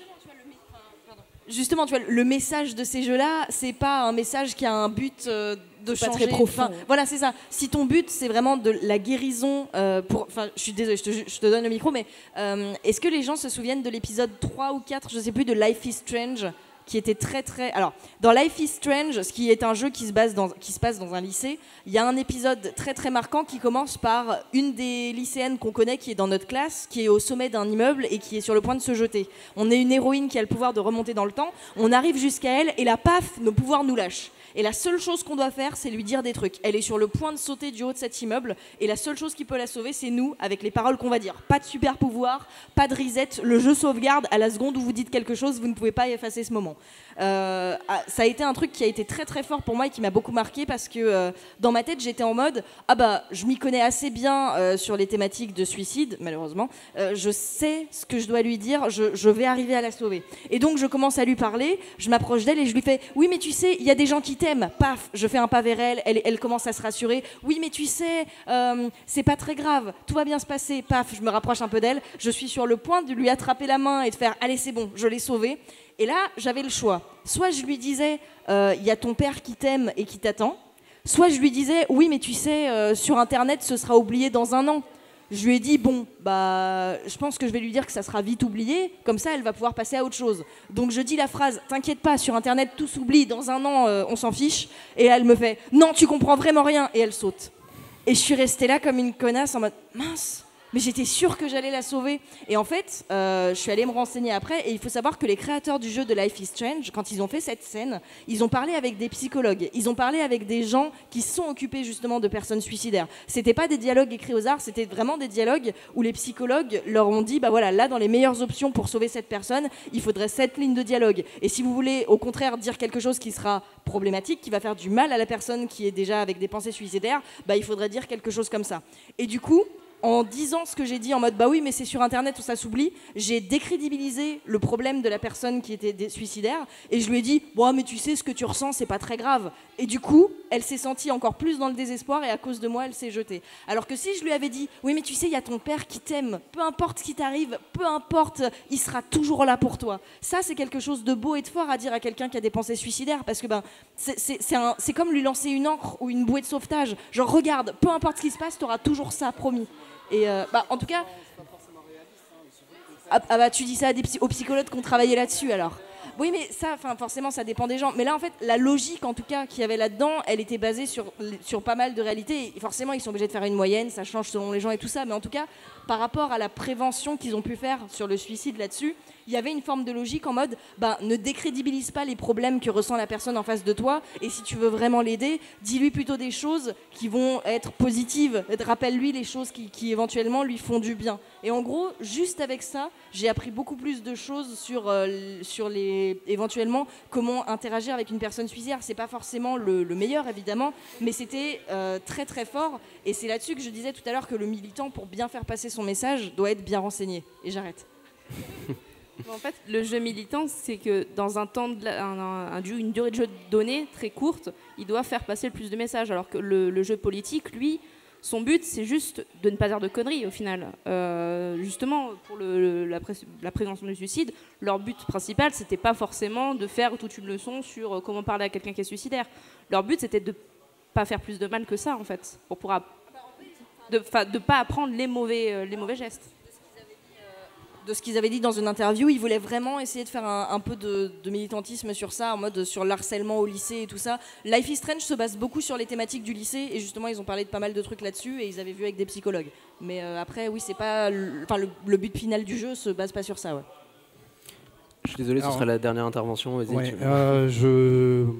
Speaker 7: Justement, tu vois, le message de ces jeux-là, c'est pas un message qui a un but de changer.
Speaker 4: Pas très profond.
Speaker 7: Voilà, c'est ça. Si ton but, c'est vraiment de la guérison je suis désolée, je te donne le micro, mais est-ce que les gens se souviennent de l'épisode 3 ou 4, je sais plus, de Life is Strange, qui était très très... Alors, dans Life is Strange, ce qui est un jeu qui se passe dans un lycée, il y a un épisode très très marquant qui commence par une des lycéennes qu'on connaît qui est dans notre classe, qui est au sommet d'un immeuble et qui est sur le point de se jeter. On est une héroïne qui a le pouvoir de remonter dans le temps, on arrive jusqu'à elle et là, paf, nos pouvoirs nous lâchent. Et la seule chose qu'on doit faire, c'est lui dire des trucs. Elle est sur le point de sauter du haut de cet immeuble et la seule chose qui peut la sauver, c'est nous, avec les paroles qu'on va dire. Pas de super pouvoir, pas de reset, le jeu sauvegarde à la seconde où vous dites quelque chose, vous ne pouvez pas effacer ce moment. Ça a été un truc qui a été très très fort pour moi et qui m'a beaucoup marqué parce que dans ma tête, j'étais en mode je m'y connais assez bien sur les thématiques de suicide, malheureusement. Je sais ce que je dois lui dire, je vais arriver à la sauver. Et donc je commence à lui parler, je m'approche d'elle et je lui fais « Oui, mais tu sais, il y a des gens qui t'aiment. » Paf, je fais un pas vers elle commence à se rassurer. « Oui, mais tu sais, c'est pas très grave, tout va bien se passer. » Paf, je me rapproche un peu d'elle, je suis sur le point de lui attraper la main et de faire « Allez, c'est bon, je l'ai sauvé. » Et là, j'avais le choix. Soit je lui disais il y a ton père qui t'aime et qui t'attend. Soit je lui disais oui, mais tu sais, sur Internet, ce sera oublié dans un an. Je lui ai dit je pense que je vais lui dire que ça sera vite oublié. Comme ça, elle va pouvoir passer à autre chose. Donc je dis la phrase t'inquiète pas, sur Internet, tout s'oublie. Dans un an, on s'en fiche. Et elle me fait non, tu comprends vraiment rien. Et elle saute. Et je suis restée là comme une connasse en mode mince. Mais j'étais sûre que j'allais la sauver. Et en fait, je suis allée me renseigner après. Et il faut savoir que les créateurs du jeu de Life is Strange, quand ils ont fait cette scène, ils ont parlé avec des psychologues. Ils ont parlé avec des gens qui sont occupés justement de personnes suicidaires. C'était pas des dialogues écrits aux arts, c'était vraiment des dialogues où les psychologues leur ont dit, là, dans les meilleures options pour sauver cette personne, il faudrait 7 lignes de dialogue. Et si vous voulez, au contraire, dire quelque chose qui sera problématique, qui va faire du mal à la personne qui est déjà avec des pensées suicidaires, il faudrait dire quelque chose comme ça. Et du coup, en disant ce que j'ai dit en mode oui mais c'est sur internet où ça s'oublie, j'ai décrédibilisé le problème de la personne qui était suicidaire et je lui ai dit mais tu sais ce que tu ressens c'est pas très grave, et du coup elle s'est sentie encore plus dans le désespoir et à cause de moi elle s'est jetée. Alors que si je lui avais dit oui mais tu sais il y a ton père qui t'aime, peu importe ce qui t'arrive, peu importe, il sera toujours là pour toi, ça c'est quelque chose de beau et de fort à dire à quelqu'un qui a des pensées suicidaires, parce que c'est comme lui lancer une encre ou une bouée de sauvetage, genre regarde, peu importe ce qui se passe, t'auras toujours ça, promis. Et en tout cas, tu dis ça aux psychologues qui ont travaillé là-dessus alors. Oui, mais ça, forcément, ça dépend des gens. Mais là, en fait, la logique, en tout cas, qu'il y avait là-dedans, elle était basée sur pas mal de réalités. Et forcément, ils sont obligés de faire une moyenne, ça change selon les gens et tout ça. Mais en tout cas, par rapport à la prévention qu'ils ont pu faire sur le suicide là-dessus, il y avait une forme de logique en mode ne décrédibilise pas les problèmes que ressent la personne en face de toi, et si tu veux vraiment l'aider, dis-lui plutôt des choses qui vont être positives, rappelle-lui les choses qui éventuellement lui font du bien. Et en gros, juste avec ça, j'ai appris beaucoup plus de choses sur éventuellement comment interagir avec une personne suicidaire. C'est pas forcément le meilleur évidemment, mais c'était très très fort, et c'est là-dessus que je disais tout à l'heure que le militant, pour bien faire passer son message, doit être bien renseigné. Et j'arrête.
Speaker 6: En fait, le jeu militant, c'est que dans un temps une durée de jeu donnée très courte, il doit faire passer le plus de messages, alors que le jeu politique, lui, son but, c'est juste de ne pas dire de conneries au final. Justement, pour la prévention du suicide, leur but principal, c'était pas forcément de faire toute une leçon sur comment parler à quelqu'un qui est suicidaire. Leur but, c'était de pas faire plus de mal que ça, en fait, pour de pas apprendre les mauvais gestes.
Speaker 7: De ce qu'ils avaient dit dans une interview, ils voulaient vraiment essayer de faire un peu de militantisme sur ça, en mode sur le harcèlement au lycée et tout ça. Life is Strange se base beaucoup sur les thématiques du lycée, et justement ils ont parlé de pas mal de trucs là-dessus, et ils avaient vu avec des psychologues. Mais après, oui, c'est pas, le but final du jeu se base pas sur ça. Ouais.
Speaker 1: Je suis désolé, ce sera la dernière intervention. Vas-y.
Speaker 5: Ouais,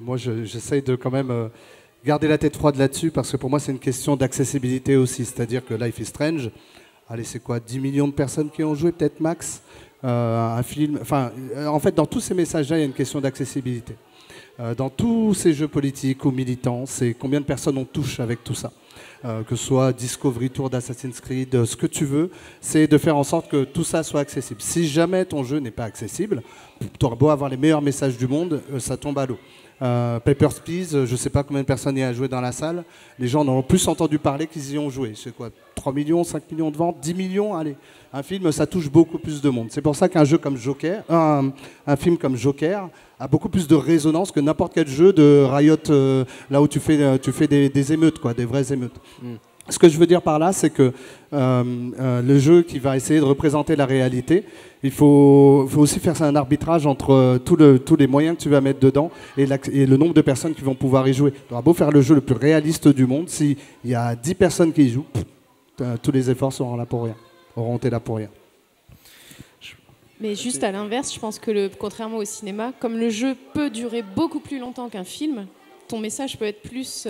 Speaker 5: moi, j'essaye de quand même garder la tête froide là-dessus, parce que pour moi, c'est une question d'accessibilité aussi. C'est-à-dire que Life is Strange, allez, c'est quoi, 10 millions de personnes qui ont joué, peut-être max, un film. En fait, dans tous ces messages-là, il y a une question d'accessibilité. Dans tous ces jeux politiques ou militants, c'est combien de personnes on touche avec tout ça. Que ce soit Discovery Tour d'Assassin's Creed, ce que tu veux, c'est de faire en sorte que tout ça soit accessible. Si jamais ton jeu n'est pas accessible, tu auras beau avoir les meilleurs messages du monde, ça tombe à l'eau. Papers, Please, je ne sais pas combien de personnes y a joué dans la salle. Les gens en ont plus entendu parler qu'ils y ont joué. C'est quoi, 3 millions, 5 millions de ventes, 10 millions, allez. Un film, ça touche beaucoup plus de monde. C'est pour ça qu'un jeu comme Joker, un film comme Joker a beaucoup plus de résonance que n'importe quel jeu de Riot, là où tu fais des émeutes, quoi, des vraies émeutes. Ce que je veux dire par là, c'est que le jeu qui va essayer de représenter la réalité, il faut aussi faire un arbitrage entre tous les moyens que tu vas mettre dedans et le nombre de personnes qui vont pouvoir y jouer. Tu auras beau faire le jeu le plus réaliste du monde, s'il y a 10 personnes qui y jouent, tous les efforts auront été là pour rien.
Speaker 4: Mais juste à l'inverse, je pense que contrairement au cinéma, comme le jeu peut durer beaucoup plus longtemps qu'un film, ton message peut être plus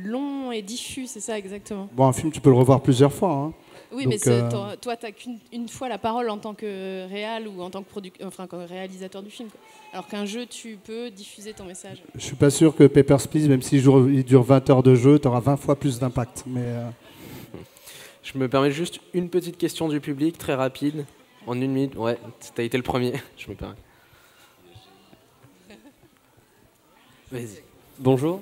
Speaker 4: long et diffus, c'est ça exactement.
Speaker 5: Bon, un film, tu peux le revoir plusieurs fois. Hein.
Speaker 4: Oui, donc, mais toi, tu n'as qu'une fois la parole en tant que réal ou en tant que réalisateur du film, quoi. Alors qu'un jeu, tu peux diffuser ton message.
Speaker 5: Je ne suis pas sûr que Papers, Please, même s'il dure 20 heures de jeu, tu auras 20 fois plus d'impact. Mais
Speaker 1: Je me permets juste une petite question du public, très rapide, en 1 minute. Ouais, tu as été le premier, je me permets. Vas-y.
Speaker 8: Bonjour.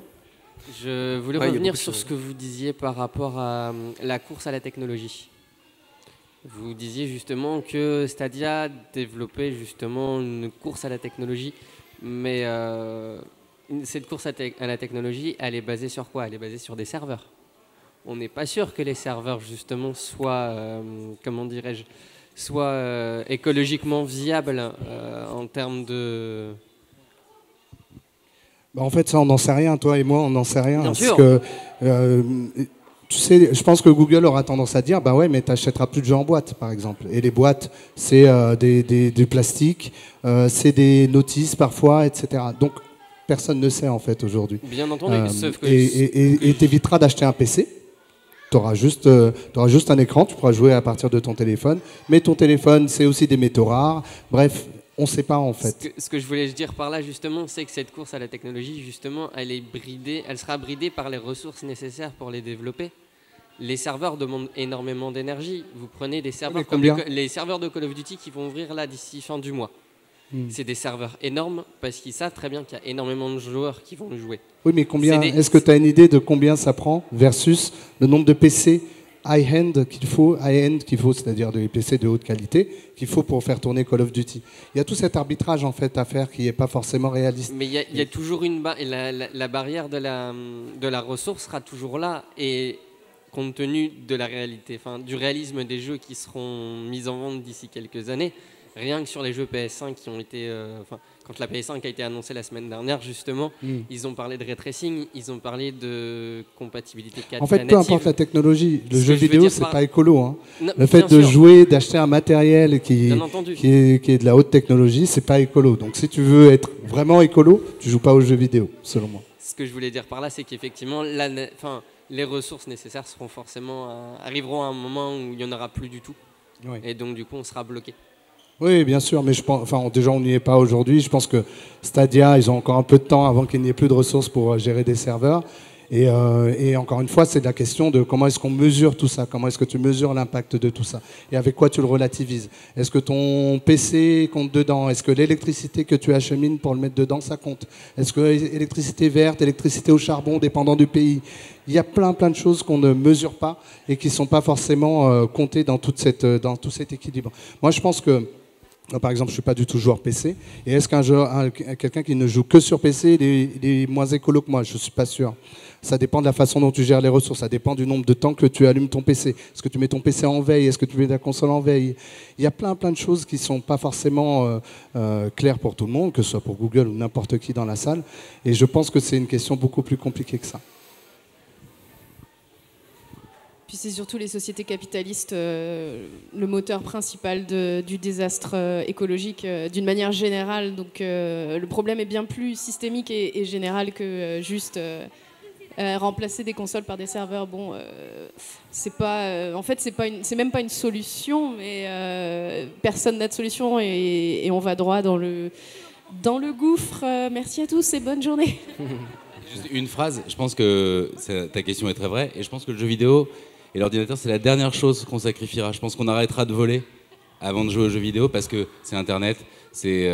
Speaker 8: Je voulais revenir sur ce que vous disiez par rapport à la course à la technologie. Vous disiez justement que Stadia développait justement une course à la technologie, mais cette course à la technologie, elle est basée sur quoi? Elle est basée sur des serveurs. On n'est pas sûr que les serveurs justement soient, écologiquement viables en termes de...
Speaker 5: En fait, ça, on n'en sait rien. Toi et moi, on n'en sait rien.
Speaker 8: Bien sûr.
Speaker 5: Que, tu sais, je pense que Google aura tendance à dire, bah ouais, mais tu n'achèteras plus de jeux en boîte, par exemple. Et les boîtes, c'est du plastique, c'est des notices parfois, etc. Donc, personne ne sait en fait aujourd'hui.
Speaker 8: Bien entendu. Sauf que
Speaker 5: et t'éviteras d'acheter un PC. Tu auras juste un écran, tu pourras jouer à partir de ton téléphone. Mais ton téléphone, c'est aussi des métaux rares. Bref. On ne sait pas en fait.
Speaker 8: Ce que je voulais dire par là justement, c'est que cette course à la technologie, justement, elle sera bridée par les ressources nécessaires pour les développer. Les serveurs demandent énormément d'énergie. Vous prenez des serveurs comme les serveurs de Call of Duty qui vont ouvrir là d'ici fin du mois. C'est des serveurs énormes parce qu'ils savent très bien qu'il y a énormément de joueurs qui vont le jouer.
Speaker 5: Oui, mais est-ce que tu as une idée de combien ça prend versus le nombre de PC high-end qu'il faut, c'est-à-dire des PC de haute qualité, qu'il faut pour faire tourner Call of Duty. Il y a tout cet arbitrage en fait à faire qui n'est pas forcément réaliste.
Speaker 8: Mais il y a toujours la barrière de la ressource sera toujours là, et compte tenu de la réalité, du réalisme des jeux qui seront mis en vente d'ici quelques années, rien que sur les jeux PS5 Quand la PS5 a été annoncée la semaine dernière, justement, ils ont parlé de ray tracing, ils ont parlé de compatibilité 4K
Speaker 5: En fait, peu importe la technologie, le jeu vidéo, c'est pas écolo. Hein.
Speaker 8: Non,
Speaker 5: le fait de jouer, d'acheter un matériel qui est de la haute technologie, c'est pas écolo. Donc si tu veux être vraiment écolo, tu joues pas aux jeux vidéo, selon moi.
Speaker 8: Ce que je voulais dire par là, c'est qu'effectivement, les ressources nécessaires arriveront à un moment où il n'y en aura plus du tout. Oui. Et donc, du coup, on sera bloqué.
Speaker 5: Oui, bien sûr, mais je pense, déjà on n'y est pas aujourd'hui. Je pense que Stadia, ils ont encore un peu de temps avant qu'il n'y ait plus de ressources pour gérer des serveurs. Et encore une fois, c'est la question de comment est-ce qu'on mesure tout ça, comment est-ce que tu mesures l'impact de tout ça, et avec quoi tu le relativises. Est-ce que ton PC compte dedans? Est-ce que l'électricité que tu achemines pour le mettre dedans, ça compte? Est-ce que électricité verte, électricité au charbon, dépendant du pays? Il y a plein de choses qu'on ne mesure pas et qui ne sont pas forcément comptées dans tout cet équilibre. Moi, je pense que par exemple, je ne suis pas du tout joueur PC. Et est-ce quelqu'un qui ne joue que sur PC, il est moins écolo que moi? Je ne suis pas sûr. Ça dépend de la façon dont tu gères les ressources. Ça dépend du nombre de temps que tu allumes ton PC. Est-ce que tu mets ton PC en veille? Est-ce que tu mets ta console en veille? Il y a plein de choses qui ne sont pas forcément claires pour tout le monde, que ce soit pour Google ou n'importe qui dans la salle. Et je pense que c'est une question beaucoup plus compliquée que ça.
Speaker 4: Puis c'est surtout les sociétés capitalistes le moteur principal du désastre écologique d'une manière générale. Donc le problème est bien plus systémique et général que juste remplacer des consoles par des serveurs. Bon, c'est pas, en fait, c'est même pas une solution, mais personne n'a de solution et on va droit dans le gouffre. Merci à tous et bonne journée.
Speaker 3: Juste une phrase. Je pense que ta question est très vraie et je pense que le jeu vidéo et l'ordinateur, c'est la dernière chose qu'on sacrifiera. Je pense qu'on arrêtera de voler avant de jouer aux jeux vidéo parce que c'est Internet, c'est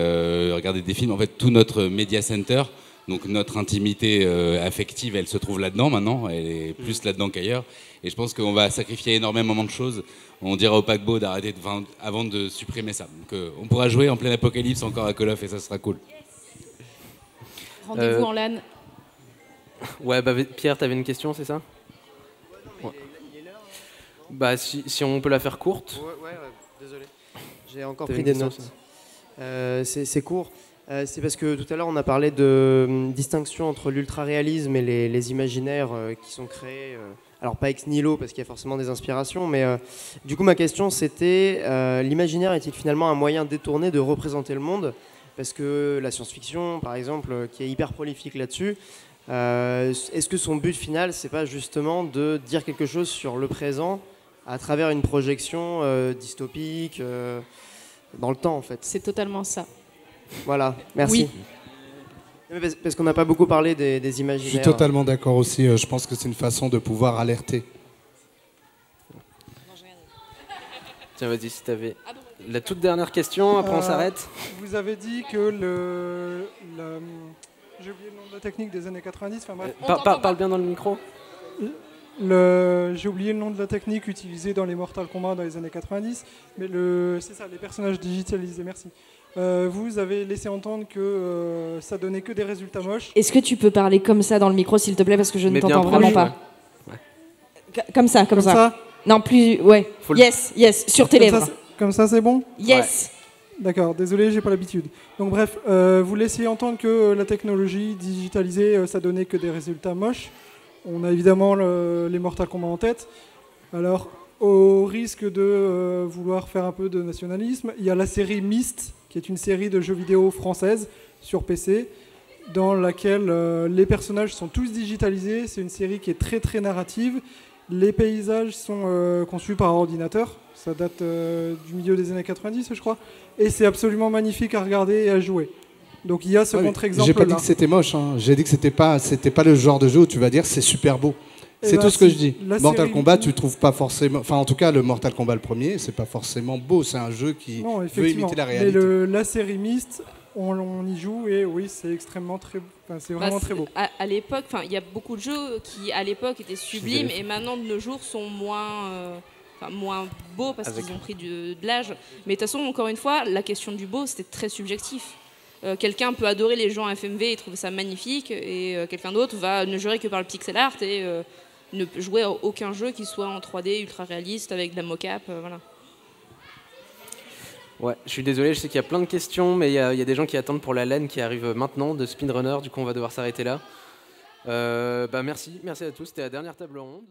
Speaker 3: regarder des films. En fait, tout notre media center, donc notre intimité affective, elle se trouve là-dedans maintenant. Elle est plus là-dedans qu'ailleurs. Et je pense qu'on va sacrifier énormément de choses. On dira au paquebot d'arrêter avant de supprimer ça. Donc on pourra jouer en plein apocalypse encore à Call of et ça sera cool.
Speaker 4: Rendez-vous en LAN.
Speaker 1: Ouais, Pierre, t'avais une question, c'est ça? Bah, si on peut la faire courte.
Speaker 9: Ouais, désolé. J'ai encore pris des notes. C'est court. C'est parce que tout à l'heure, on a parlé de distinction entre l'ultra-réalisme et les imaginaires qui sont créés. Alors, pas ex nihilo, parce qu'il y a forcément des inspirations, mais du coup, ma question, c'était l'imaginaire est-il finalement un moyen détourné de représenter le monde? Parce que la science-fiction, par exemple, qui est hyper prolifique là-dessus, est-ce que son but final, c'est pas justement de dire quelque chose sur le présent à travers une projection dystopique dans le temps, en fait?
Speaker 4: C'est totalement ça.
Speaker 9: Voilà, merci. Oui. Parce qu'on n'a pas beaucoup parlé des imaginaires.
Speaker 5: Je suis totalement d'accord aussi. Je pense que c'est une façon de pouvoir alerter.
Speaker 1: Tiens, vas-y, si t'avais la toute dernière question, après on s'arrête.
Speaker 10: Vous avez dit que j'ai oublié le nom de la technique des années 90. Enfin bref.
Speaker 1: Parle bien dans le micro.
Speaker 10: J'ai oublié le nom de la technique utilisée dans les Mortal Kombat dans les années 90, mais c'est ça, les personnages digitalisés, merci. Vous avez laissé entendre que ça donnait que des résultats moches.
Speaker 7: Est-ce que tu peux parler comme ça dans le micro, s'il te plaît, parce que je ne t'entends vraiment pas. Comme ça. Non, plus, ouais. Yes, sur tes lèvres.
Speaker 10: Comme ça, c'est bon?
Speaker 7: Yes.
Speaker 10: Ouais. D'accord, désolé, j'ai pas l'habitude. Donc bref, vous laissiez entendre que la technologie digitalisée, ça donnait que des résultats moches. On a évidemment les Mortal Kombat en tête. Alors, au risque de vouloir faire un peu de nationalisme, il y a la série Myst, qui est une série de jeux vidéo française sur PC, dans laquelle les personnages sont tous digitalisés. C'est une série qui est très très narrative. Les paysages sont conçus par ordinateur. Ça date du milieu des années 90, je crois. Et c'est absolument magnifique à regarder et à jouer. Donc il y a ce contre-exemple.
Speaker 5: J'ai pas dit que c'était moche. Hein. J'ai dit que c'était pas le genre de jeu où tu vas dire c'est super beau. C'est tout ce que je dis. Mortal Kombat, tu trouves pas forcément. Enfin, en tout cas, le Mortal Kombat le premier, c'est pas forcément beau. C'est un jeu qui veut imiter la réalité.
Speaker 10: Mais la série Myst, on y joue et oui, c'est extrêmement très. Enfin, c'est vraiment très beau.
Speaker 6: À l'époque, il y a beaucoup de jeux qui, à l'époque, étaient sublimes et maintenant de nos jours sont moins beaux parce qu'ils ont pris de l'âge. Mais de toute façon, encore une fois, la question du beau, c'était très subjectif. Quelqu'un peut adorer les gens FMV et trouver ça magnifique, et quelqu'un d'autre va ne jurer que par le pixel art et ne jouer à aucun jeu qui soit en 3D ultra réaliste avec de la mocap. Voilà.
Speaker 1: Ouais, je suis désolé, je sais qu'il y a plein de questions, mais il y a des gens qui attendent pour la LAN qui arrive maintenant de Speedrunner, du coup on va devoir s'arrêter là. Merci à tous, c'était la dernière table ronde.